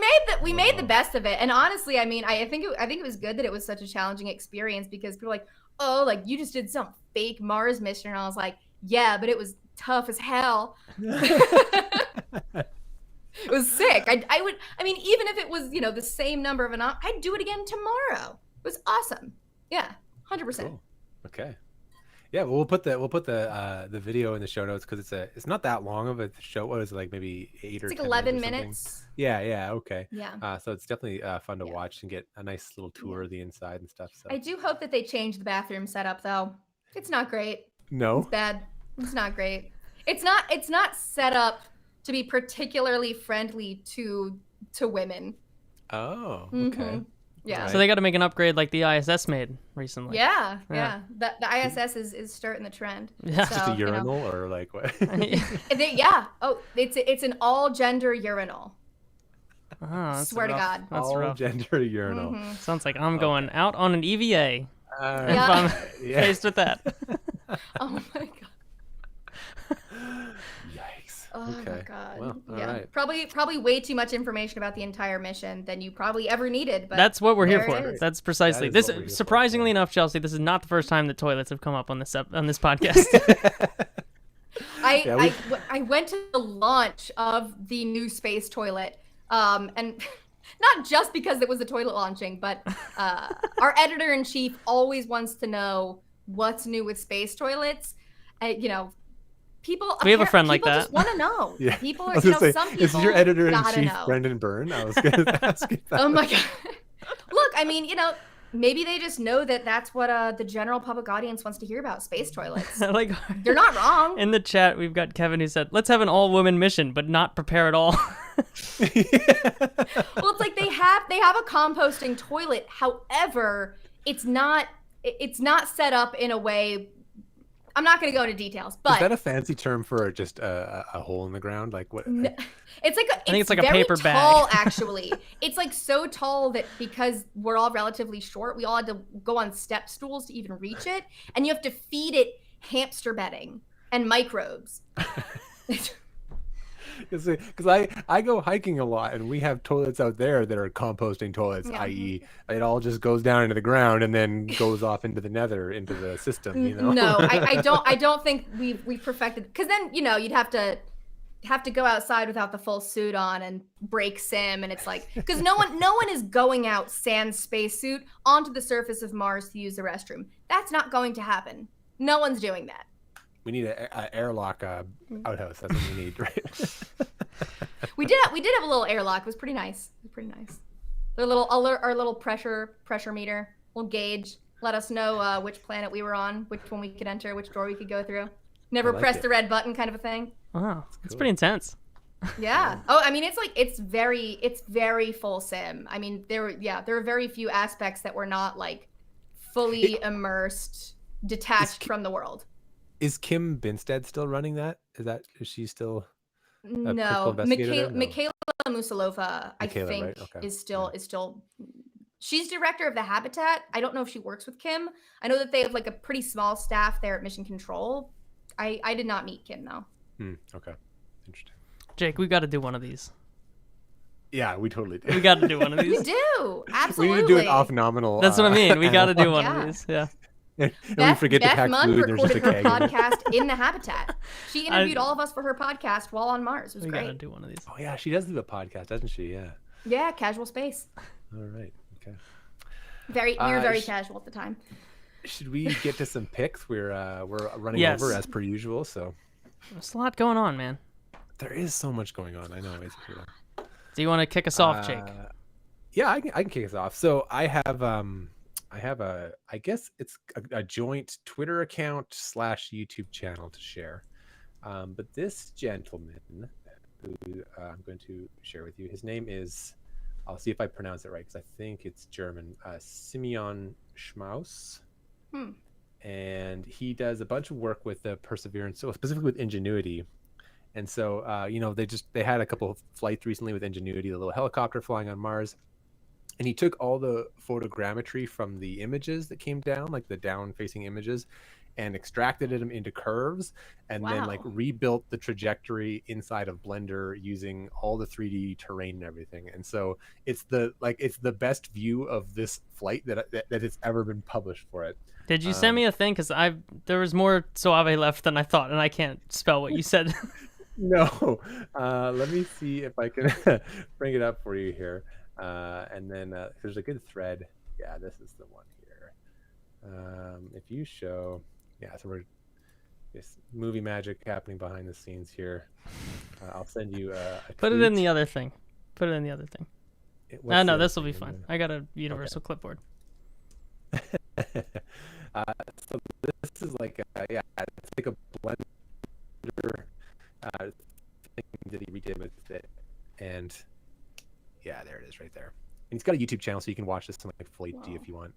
made the best of it. And honestly, I mean, I think it was good that it was such a challenging experience because people were like, oh, like you just did some fake Mars mission. And I was like, yeah, but it was tough as hell. It was sick. I mean, even if it was, the same number of I'd do it again tomorrow. It was awesome. Yeah, 100%. Cool. Okay. Yeah, well, we'll put the video in the show notes because it's not that long of a show. What is it, like maybe 8 or 10 It's like 11 minutes or something? minutes. Yeah. Okay. Yeah. So it's definitely fun to watch and get a nice little tour of the inside and stuff. So I do hope that they change the bathroom setup though. It's not great. no. It's bad. It's not great. It's not set up to be particularly friendly to women. Oh. Mhm. Okay. Yeah. So they got to make an upgrade like the ISS made recently. Yeah. Yeah. The ISS is starting the trend. Yeah. So, Just a urinal or like what? Yeah. Oh, it's an all gender urinal. Oh, that's Swear to rough. God. That's All rough. gender urinal. Mhm. Sounds like I'm going out on an EVA Yeah. if I'm Yeah. faced with that. Oh my God. Yikes. Oh my Okay. God. Well, all yeah. right. Probably way too much information about the entire mission than you probably ever needed. But That's what we're here there it for. is. That's precisely That is this. what we're here for, Surprisingly yeah. enough, Chelsea, this is not the first time that toilets have come up on this podcast. I went to the launch of the new space toilet, and not just because it was the toilet launching, but our editor-in-chief always wants to know what's new with space toilets. People. We have a friend like people that. just want to know. Yeah. People I are. was gonna say, Some people. is your editor in gotta chief know. Brendan Byrne? I was going to ask you that. Oh my God. Look, I mean, maybe they just know that that's what the general public audience wants to hear about, space toilets. Like They're not wrong. in the chat, we've got Kevin who said, "Let's have an all-woman mission, but not prepare at all." Well, it's like they have a composting toilet. However, it's not set up in a way. I'm not going to go into details, but Is that a fancy term for just a hole in the ground? Like what? it's like think it's like a very paper bag. tall, actually. It's like so tall that because we're all relatively short, we all had to go on step stools to even reach it, and you have to feed it hamster bedding and microbes. Because I go hiking a lot and we have toilets out there that are composting toilets, Yeah. i.e. it all just goes down into the ground and then goes off into the nether, into the system, No, I don't think we've perfected, because then you'd have to go outside without the full suit on and break sim, and it's like, because no one is going out sans spacesuit onto the surface of Mars to use the restroom. That's not going to happen. No one's doing that. We need an airlock outhouse. That's what we need, right? We did have a little airlock. It was pretty nice. Our little pressure meter, little gauge, let us know which planet we were on, which one we could enter, which door we could go through. Never I like press it. the red button, kind of a thing. Wow, it's cool. pretty intense. Yeah. Oh, I mean, it's very full sim. I mean, there were very few aspects that were not like fully immersed, detached from the world. Is Kim Binstead still running that? Is she still a principal No, investigator there? No. Michaela Musilova, I Michaela, think, right? Okay. is still. She's director of the Habitat. I don't know if she works with Kim. I know that they have like a pretty small staff there at Mission Control. I did not meet Kim though. Okay, interesting. Jake, we got to do one of these. Yeah, we totally do. We got to do one of We these. do, absolutely. We need to do an Off-Nominal. That's what I mean. We got to do one Yeah. of these. Yeah. And we forget to Beth pack Munn food. And there's just a recorded her keg. podcast in the Habitat. She interviewed all of us for her podcast while on Mars. It was We great. got to do one of these. Oh yeah, she does do a podcast, doesn't she? Yeah. Yeah, casual space. All right. Okay. We were very sh- casual at the time. Should we get to some picks? We're running Yes. over as per usual. So There's a lot going on, man. there is so much going on. I know. It's true. Do you want to kick us off, Jake? Yeah, I can kick us off. So I have I guess it's a joint Twitter account / YouTube channel to share. But this gentleman who I'm going to share with you, his name is, I'll see if I pronounce it right because I think it's German, Simeon Schmaus. And he does a bunch of work with the Perseverance, so specifically with Ingenuity. And so, they had a couple of flights recently with Ingenuity, the little helicopter flying on Mars. And he took all the photogrammetry from the images that came down, like the down-facing images, and extracted them into curves, and then like rebuilt the trajectory inside of Blender using all the 3D terrain and everything. And so it's the best view of this flight that has ever been published for it. Did you send me a thing? Because there was more Suave left than I thought, and I can't spell what you said. No. Let me see if I can bring it up for you here. And then there's a good thread. Yeah, this is the one here. If you show, so we're just movie magic happening behind the scenes here. I'll send you a Put it tweet. in the other thing. Put it in the other thing. What's No, the this will other be thing? fun. I got a universal clipboard. So this is like it's like a Blender thing that he redid with it, and yeah, there it is right there. And he's got a YouTube channel, so you can watch this in like full HD if you want.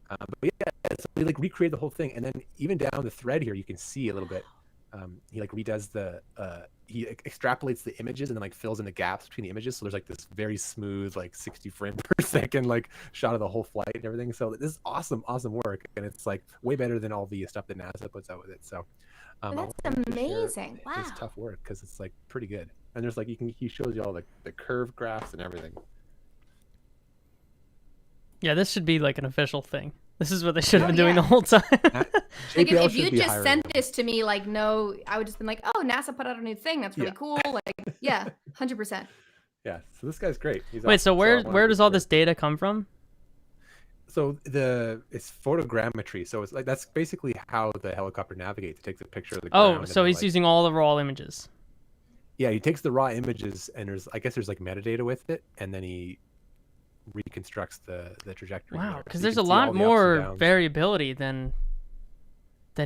But yeah, so we like recreate the whole thing, and then even down the thread here, you can see a little bit. He like redoes he extrapolates the images and then like fills in the gaps between the images. So there's like this very smooth, like 60 frames per second, like shot of the whole flight and everything. So this is awesome work, and it's like way better than all the stuff that NASA puts out with it. So That's I wanted to share amazing. Wow. It's tough work because it's like pretty good. And there's like he shows you all the curve graphs and everything. Yeah, this should be like an official thing. This is what they should have been doing the whole time. Like JPL if should you be just hiring sent them. this to me, like, no, I would just been like, oh, NASA put out a new thing. That's really cool. Like, yeah, 100%. Yeah, so this guy's great. He's Wait, so awesome. I where wanted does to all share. this data come from? So it's photogrammetry. So it's like that's basically how the helicopter navigates. It takes a picture of the ground. Oh, and so then, he's like, using all the raw images. Yeah, he takes the raw images and there's like metadata with it, and then he reconstructs the trajectory. Wow, there. because So you there's can a see all lot the ups and more downs. variability than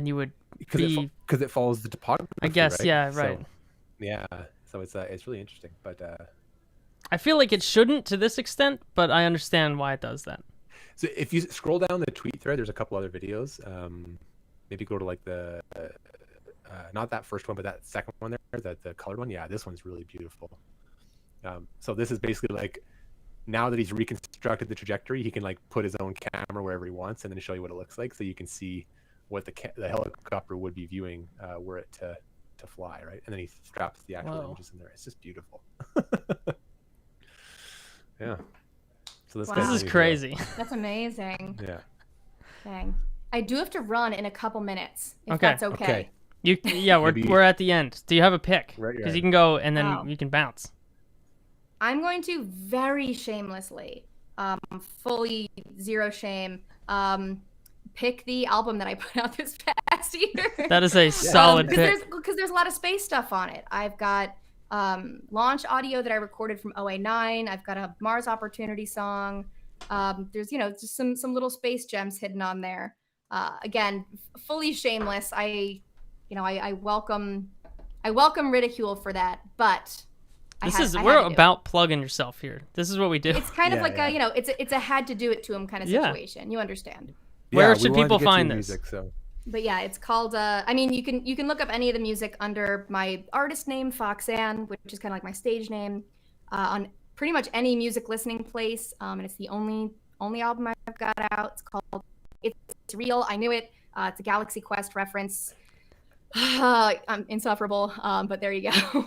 you would be. Because it follows the topography. I guess, right? yeah, So, right. yeah, so it's really interesting, but I feel like it shouldn't to this extent, but I understand why it does that. so if you scroll down the tweet thread, there's a couple other videos. Maybe go to like the not that first one, but that second one there, the colored one. Yeah, this one's really beautiful. So this is basically like now that he's reconstructed the trajectory, he can like put his own camera wherever he wants and then show you what it looks like, so you can see what the helicopter would be viewing were it to fly, right? And then he straps the actual Whoa. images in there. It's just beautiful. Yeah. So this Wow. This guy's is a new crazy. That's amazing. hero. Dang. I do have to run in a couple minutes, if Okay. that's okay. Okay. We're we're at the end. Do you have a pick? Right, Because right. you can go and then Wow. you can bounce. I'm going to very shamelessly, fully zero shame, pick the album that I put out this past year. That is a solid because pick. there's a lot of space stuff on it. I've got launch audio that I recorded from OA9. I've got a Mars Opportunity song. There's just some little space gems hidden on there. Again, fully shameless. I welcome ridicule for that, but I had We're to do it. about plugging yourself here. This is what we do. It's kind of Yeah, like yeah. it's a had to do it to him kind of Yeah. situation. You understand? Where we should wanted to people get to find your this? music, so But yeah, it's called. I mean, you can look up any of the music under my artist name, Foxanne, which is kind of like my stage name, on pretty much any music listening place. And it's the only album I've got out. It's called It's Real. I knew it. It's a Galaxy Quest reference. I'm insufferable, but there you go.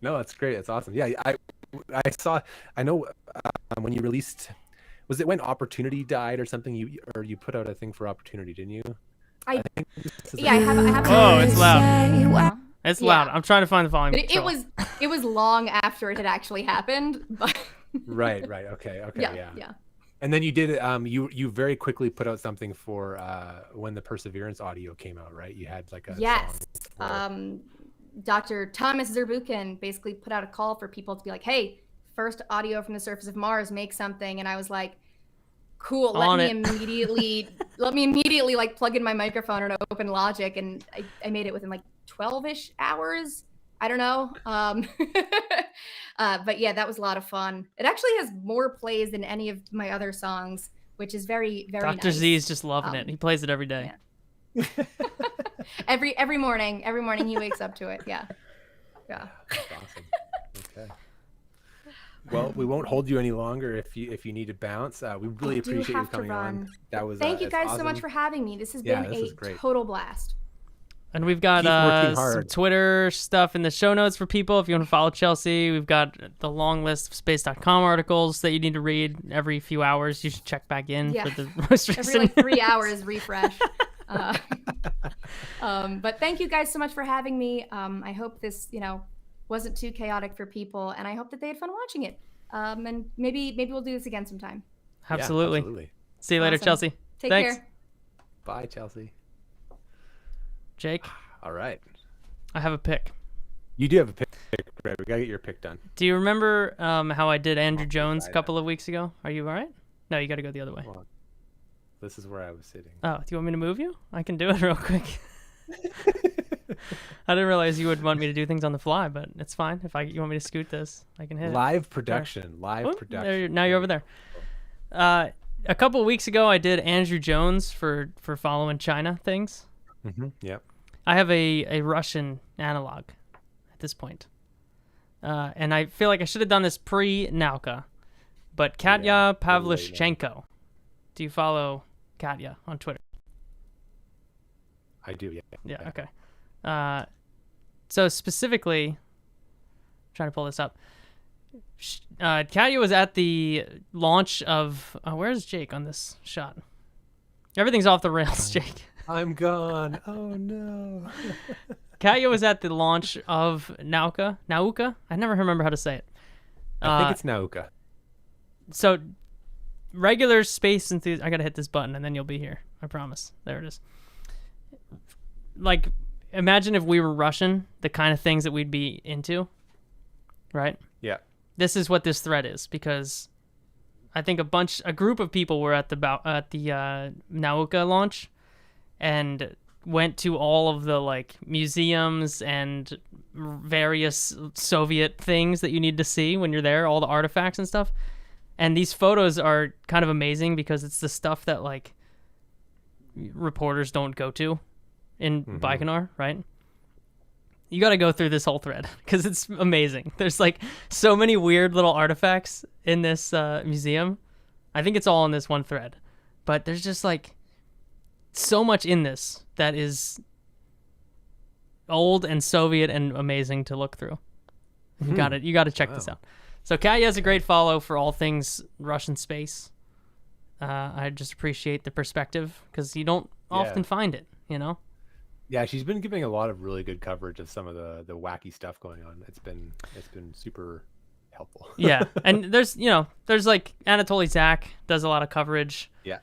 No, that's great. That's awesome. Yeah, I know when you released, was it when Opportunity died or something? You put out a thing for Opportunity, didn't you? I This is yeah, I have. Oh, it's loud. It's Yeah. loud. I'm trying to find the volume. But control. it was long after it had actually happened, but Right. Okay. yeah. And then you did you very quickly put out something for when the Perseverance audio came out, right? You had like a Yes. song for- Dr. Thomas Zurbuchen basically put out a call for people to be like, hey, first audio from the surface of Mars, make something. And I was like, cool, let me immediately like plug in my microphone and open Logic. And I made it within like 12-ish hours. I don't know. But yeah, that was a lot of fun. It actually has more plays than any of my other songs, which is very, very Dr. nice. Z is just loving it. He plays it every day. Yeah. every morning he wakes up to it. Yeah. That's awesome. Okay. Well, we won't hold you any longer if you need to bounce. We really appreciate you coming on. That was Thank you guys awesome. so much for having me. This has been this was a great. total blast. And we've got Keep working some hard. Twitter stuff in the show notes for people if you want to follow Chelsea. We've got the long list of space.com articles that you need to read every few hours. You should check back in for the most recent. Every like 3 hours refresh. But thank you guys so much for having me. I hope this, wasn't too chaotic for people, and I hope that they had fun watching it. And maybe we'll do this again sometime. Yeah, Absolutely. See you later, Awesome. Chelsea. Take Thanks. care. Bye, Chelsea. Jake, All right. I have a pick. You do have a pick, right? We gotta get your pick done. Do you remember how I did Andrew Jones a couple of weeks ago? Are you all right? No, you got to go the other way. Hold on. This is where I was sitting. Oh, do you want me to move you? I can do it real quick. I didn't realize you would want me to do things on the fly, but it's fine. If you want me to scoot this, I can hit it. Live production. Oh, now you're over there. A couple of weeks ago, I did Andrew Jones for following China things. Mm-hmm. Yep. I have a Russian analog at this point. And I feel like I should have done this pre-Nauka. But Katya Pavlyuchenko. Do you follow Katya on Twitter? I do, yeah. Yeah, okay. So specifically, I'm trying to pull this up. Katya was at the launch of... where's Jake on this shot? Everything's off the rails, Jake. I'm gone. Oh, no. Katya was at the launch of Nauka. I never remember how to say it. I think it's Nauka. So, regular space enthusiast... I gotta hit this button and then you'll be here. I promise. There it is. Like, imagine if we were Russian, the kind of things that we'd be into, right? Yeah. This is what this thread is, because I think a group of people were at the Nauka launch and went to all of the like museums and various Soviet things that you need to see when you're there, all the artifacts and stuff. And these photos are kind of amazing because it's the stuff that like reporters don't go to in Baikonur, right? You got to go through this whole thread because it's amazing. There's like so many weird little artifacts in this museum. I think it's all in this one thread, but there's just like so much in this that is old and Soviet and amazing to look through. You got to check this out. So Katya has a great follow for all things Russian space. I just appreciate the perspective because you don't often find it, Yeah, she's been giving a lot of really good coverage of some of the wacky stuff going on. It's been super helpful. Yeah, and there's like Anatoly Zak does a lot of coverage. Yeah.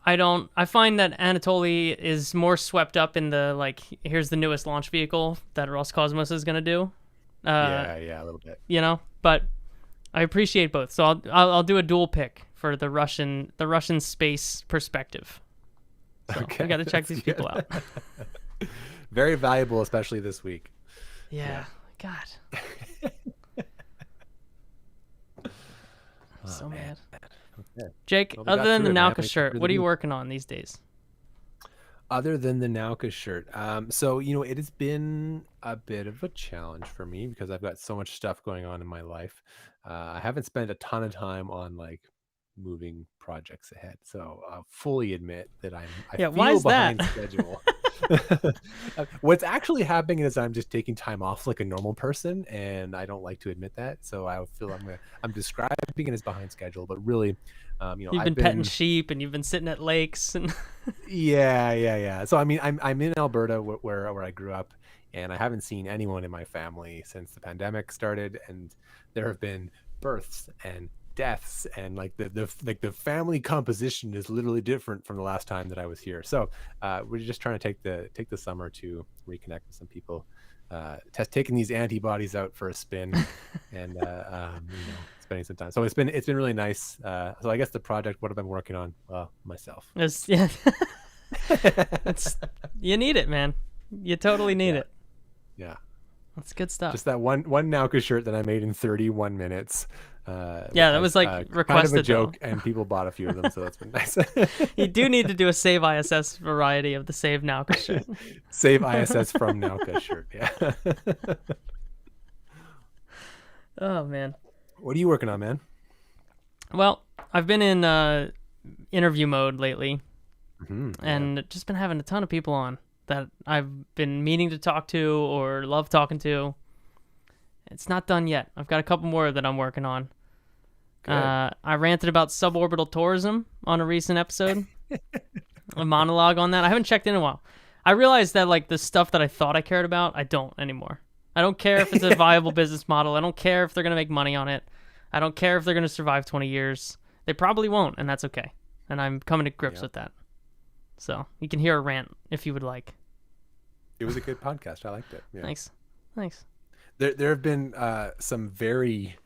I find that Anatoly is more swept up in the like, here's the newest launch vehicle that Roscosmos is gonna do. Yeah, a little bit. But I appreciate both. So I'll do a dual pick for the Russian space perspective. So Okay, we got to check these that's people out. Very valuable, especially this week. Yeah. God. I'm so mad. Okay. Jake, Well, we other got than the through it, man. Nauka We shirt, got what are you through working on these days? Other than the Nauka shirt, so it has been a bit of a challenge for me because I've got so much stuff going on in my life. I haven't spent a ton of time on like moving projects ahead, so I'll fully admit that I Yeah, why feel is that? behind schedule. What's actually happening is I'm just taking time off like a normal person, and I don't like to admit that. So I feel I'm describing it as behind schedule, but really, You've I've been petting sheep and you've been sitting at lakes and yeah. So I mean, I'm in Alberta where I grew up, and I haven't seen anyone in my family since the pandemic started, and there have been births and deaths, and like the family composition is literally different from the last time that I was here. So we're just trying to take the summer to reconnect with some people, taking these antibodies out for a spin, and spending some time. So it's been really nice. So I guess the project, what have I been working on? Well, myself. yeah. You need it, man. You totally need it. Yeah. That's good stuff. Just that one Nauka shirt that I made in 31 minutes. Yeah, that was like requested. Kind of a joke, and people bought a few of them, so that's been nice. You do need to do a Save ISS variety of the Save Nauka shirt. Save ISS from Nauka shirt, yeah. Oh, man. What are you working on, man? Well, I've been in interview mode lately, Mm-hmm, and just been having a ton of people on that I've been meaning to talk to or love talking to. It's not done yet. I've got a couple more that I'm working on. I ranted about suborbital tourism on a recent episode. A monologue on that. I haven't checked in a while. I realized that like the stuff that I thought I cared about, I don't anymore. I don't care if it's a viable business model. I don't care if they're going to make money on it. I don't care if they're going to survive 20 years. They probably won't, and that's okay. And I'm coming to grips with that. So you can hear a rant if you would like. It was a good podcast. I liked it. Yeah. Thanks. There have been some very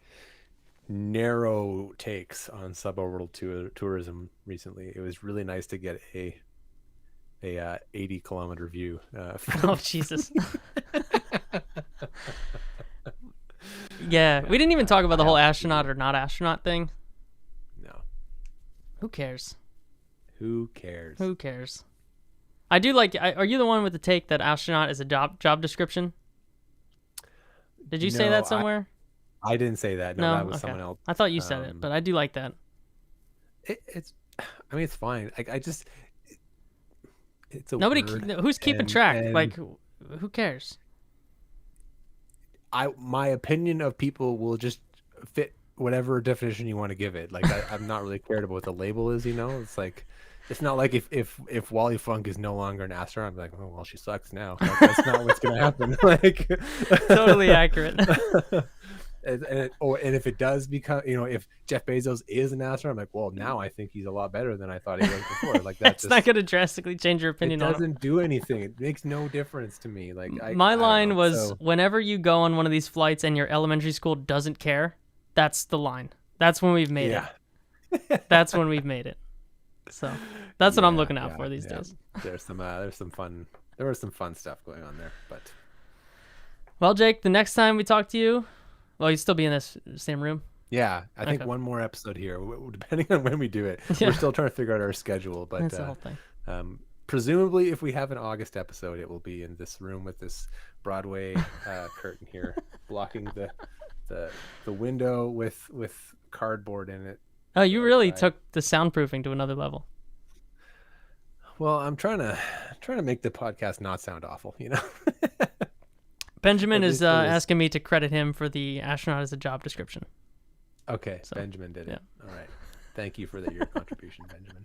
narrow takes on suborbital tourism recently. It was really nice to get a 80-kilometer view. Oh, Jesus. Yeah, we didn't even talk about the whole astronaut or not astronaut thing. No. Who cares? Who cares? Who cares? I do like. Are you the one with the take that astronaut is a job description? Did you say that somewhere? I didn't say that. No, that was someone else. I thought you said it, but I do like that. It's fine. It's a nobody. word, Who's keeping track? Like, who cares? My opinion of people will just fit whatever definition you want to give it. Like I'm not really cared about what the label is. It's like. It's not like if Wally Funk is no longer an astronaut, I'm like, oh well, she sucks now. Like, that's not what's gonna happen. Like, totally accurate. and if it does become, if Jeff Bezos is an astronaut, I'm like, well, now I think he's a lot better than I thought he was before. Like that's not gonna drastically change your opinion. It doesn't do anything. It makes no difference to me. Like my line was, whenever you go on one of these flights and your elementary school doesn't care, that's the line. That's when we've made it. That's when we've made it. So that's what I'm looking out for these days. There's some fun stuff going on there, but well, Jake, the next time we talk to you, well, you'll still be in this same room. Yeah, I think one more episode here, depending on when we do it. We're still trying to figure out our schedule, but that's the whole thing. Presumably, if we have an August episode, it will be in this room with this Broadway curtain here, blocking the window with cardboard in it. Oh, you really took the soundproofing to another level. Well, I'm trying to make the podcast not sound awful, Benjamin is asking me to credit him for the astronaut as a job description. Okay, so, Benjamin did it. All right. Thank you for your contribution, Benjamin.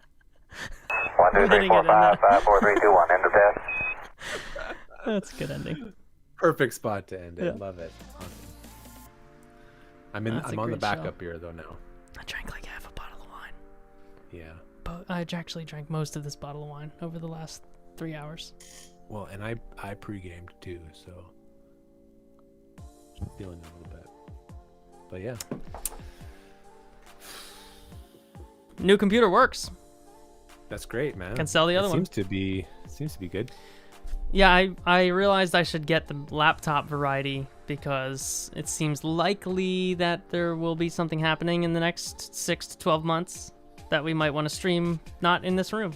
1, 2, 3, 4, 5, 5, 4, 3, 2, 1. End of test. That's a good ending. Perfect spot to end it. Yeah. Love it. Awesome. I'm on the backup here though now. I drank like half a bottle of wine. Yeah. But I actually drank most of this bottle of wine over the last 3 hours. Well, and I pre-gamed too, so I'm feeling it a little bit. But yeah. New computer works. That's great, man. Can sell the other one. Seems to be good. Yeah, I realized I should get the laptop variety because it seems likely that there will be something happening in the next 6 to 12 months that we might want to stream not in this room.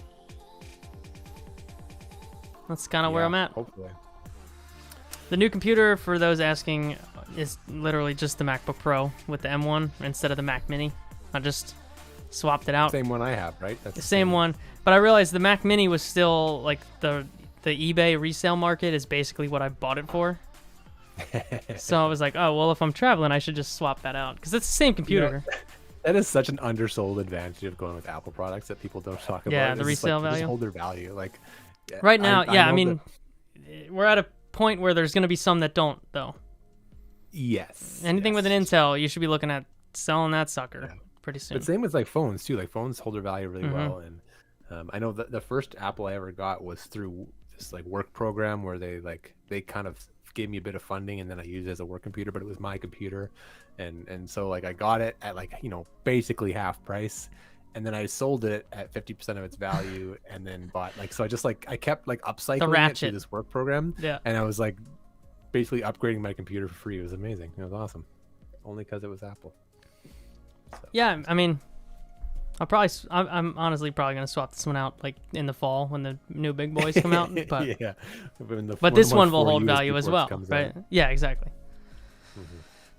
That's kind of where I'm at. Hopefully. The new computer, for those asking, is literally just the MacBook Pro with the M1 instead of the Mac Mini. I just swapped it out. Same one I have, right? That's the same one. But I realized the Mac Mini was still like the eBay resale market is basically what I bought it for. So I was like, oh, well, if I'm traveling, I should just swap that out because it's the same computer. That is such an undersold advantage of going with Apple products that people don't talk about. Yeah, the resale value. value. Just hold their value. Like right now, I mean, we're at a point where there's going to be some that don't, though. Yes. Anything with an Intel, you should be looking at selling that sucker pretty soon. But same with like phones too. Like phones hold their value really well. And I know that the first Apple I ever got was through this like work program where they kind of gave me a bit of funding and then I used it as a work computer, but it was my computer. And so like I got it at like, basically half price. And then I sold it at 50% of its value and then bought so I kept like upcycling it through this work program. Yeah. And I was like basically upgrading my computer for free. It was amazing. It was awesome. Only because it was Apple. So. Yeah, I mean, I'm honestly probably gonna swap this one out like in the fall when the new big boys come out. But yeah, but this one will hold value as well, right? Out. Yeah, exactly.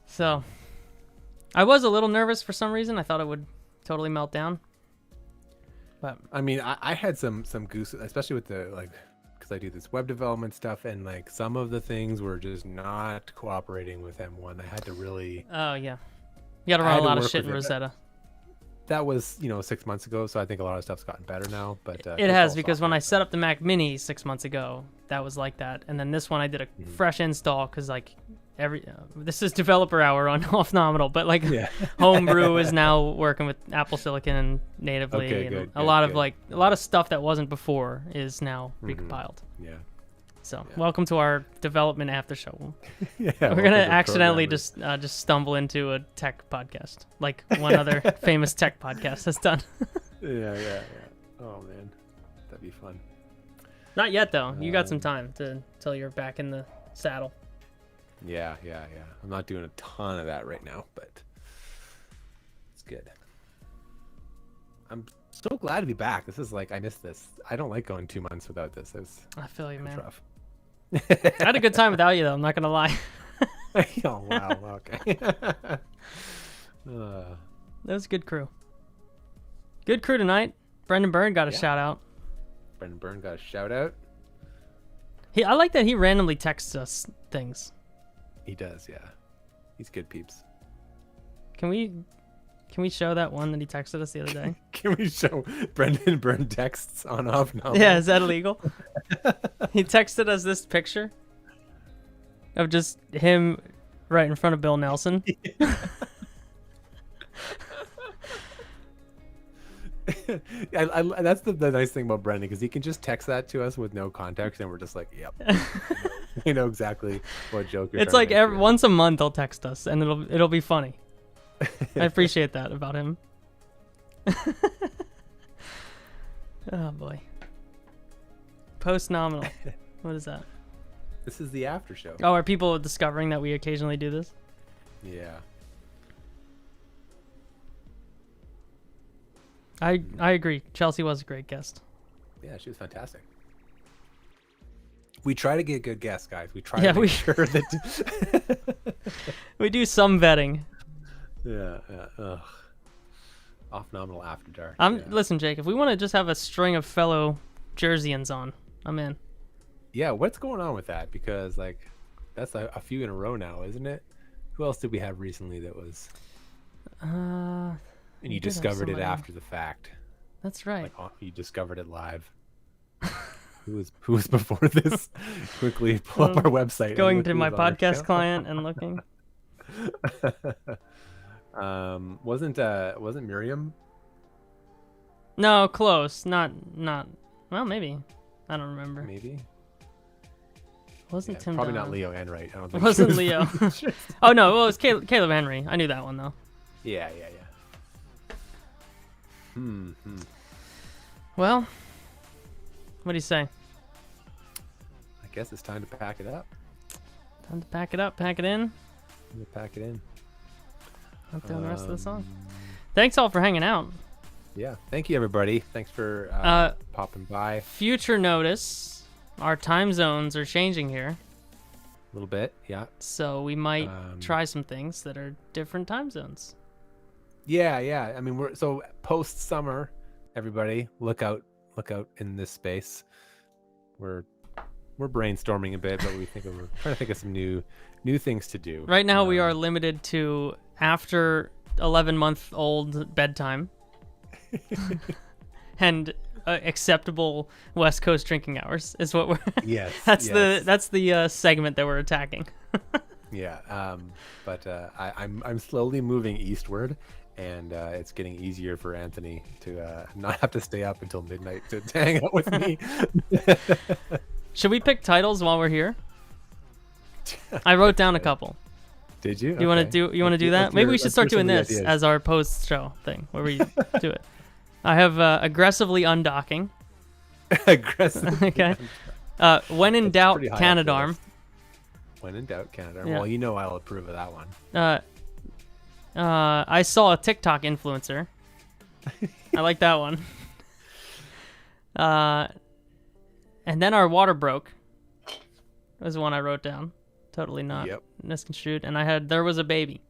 So, I was a little nervous for some reason. I thought it would totally melt down. But I mean, I had some goose, especially with the because I do this web development stuff, and like some of the things were just not cooperating with M1. I had to really. Oh yeah, you got to run a lot of shit in Rosetta. That was 6 months ago, so I think a lot of stuff's gotten better now. But it has, because when I set up the Mac Mini 6 months ago, that was like that, and then this one I did a fresh install because like this is developer hour on Off-Nominal, but like Homebrew is now working with Apple Silicon and natively, okay, and good, a lot of stuff that wasn't before is now recompiled. Yeah. So welcome to our development after show. Yeah, we're gonna accidentally just stumble into a tech podcast, like one other famous tech podcast has done. Yeah. Oh man, that'd be fun. Not yet though. You got some time till you're back in the saddle. Yeah. I'm not doing a ton of that right now, but it's good. I'm so glad to be back. This is I missed this. I don't like going 2 months without this. I feel you, man. Rough. I had a good time without you, though. I'm not gonna lie. Oh wow. Okay. That was a good crew. Good crew tonight. Brendan Byrne got a shout out. Brendan Byrne got a shout out. I like that he randomly texts us things. He does, yeah. He's good peeps. Can we show that one that he texted us the other day? Can we show Brendan Byrne texts on Off-Nominal? Yeah, is that illegal? He texted us this picture of just him right in front of Bill Nelson. That's the nice thing about Brendan, because he can just text that to us with no context, and we're just like, yep. We know exactly what joke you're It's like to once a month he'll text us, and it'll be funny. I appreciate that about him. Oh boy. Post-nominal. What is that? This is the after show. Oh, are people discovering that we occasionally do this? Yeah. I agree. Chelsea was a great guest. Yeah, she was fantastic. We try to get good guests, guys. We try to make sure that we do some vetting. Yeah. Ugh. Off-Nominal after dark. Listen, Jake, if we want to just have a string of fellow Jerseyans on, I'm in. Yeah, what's going on with that? Because that's a few in a row now, isn't it? Who else did we have recently that was? And you discovered it after the fact. That's right. You discovered it live. Who was before this? Quickly pull up our website. Going to my podcast client and looking. Wasn't Miriam? No, close. Not. Well, maybe. I don't remember. Maybe. Wasn't Tim? Probably Don. not Leo Enright. I don't think it wasn't Leo. Oh no, well, it was Caleb Henry. I knew that one though. Yeah. Well, what do you say? I guess it's time to pack it up. Time to pack it up, pack it in. Pack it in. I'm doing the rest of the song. Thanks all for hanging out. Yeah, thank you everybody. Thanks for popping by. Future notice, our time zones are changing here, A little bit, yeah. so we might try some things that are different time zones. Yeah. I mean, we're so post summer. Everybody, look out in this space. We're brainstorming a bit, but we're trying to think of some new things to do. Right now, we are limited to after 11-month-old bedtime and acceptable West Coast drinking hours is what we're. Yes, that's the segment that we're attacking. Yeah, but I'm slowly moving eastward, and it's getting easier for Anthony to not have to stay up until midnight to hang out with me. Should we pick titles while we're here? I wrote down a couple. Did you? You want to do that? Maybe we should start doing this as our post show thing where we do it. I have aggressively undocking. Aggressively. Okay. When in doubt, Canadarm. When in doubt, Canadarm. Yeah. Well, you know I'll approve of that one. I saw a TikTok influencer. I like that one. And then our water broke. Was one I wrote down. Totally not misconstrued. And I had there was a baby.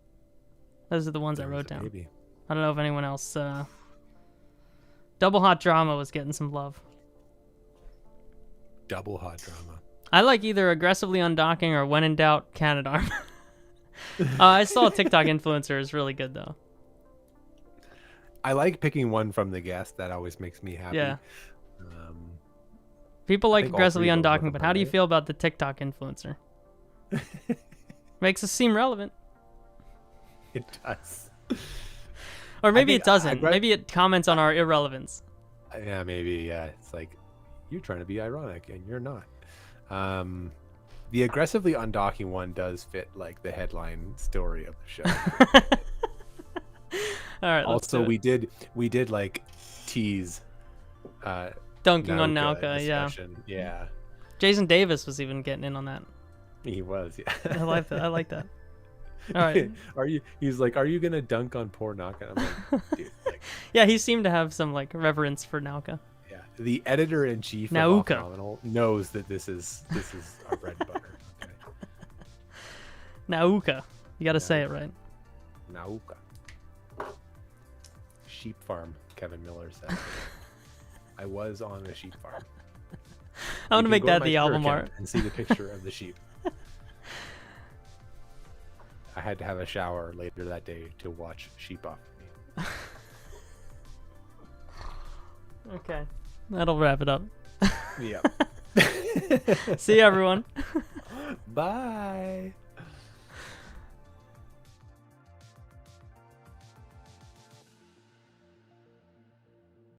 Those are the ones I wrote down. Baby. I don't know if anyone else. Double Hot Drama was getting some love. Double Hot Drama. I like either aggressively undocking or when in doubt, Canadarm. I saw a TikTok influencer is really good though. I like picking one from the guest. That always makes me happy. Yeah. People like aggressively undocking, undocking, but how do you feel about the TikTok influencer? Makes us seem relevant. It does. Or maybe it doesn't. Maybe it comments on our irrelevance. Yeah, maybe. Yeah, it's like you're trying to be ironic and you're not. The aggressively undocking one does fit like the headline story of the show. All right. Also, we did like tease. Dunking on Nauka Nauka, yeah. Yeah. Jason Davis was even getting in on that. He was, yeah. I like that. All right. He's like, are you gonna dunk on poor Nauka? I'm like, dude, like, yeah, he seemed to have some like reverence for Nauka. yeah. The editor-in-chief of Nauka Off-Nominal knows that this is our bread and butter. Okay. Nauka. You got to say it right. Nauka. Sheep farm, Kevin Miller said. I was on a sheep farm. I want to make that the album art and see the picture of the sheep. I had to have a shower later that day to watch sheep off me. Okay, that'll wrap it up. Yeah. See you, everyone. Bye.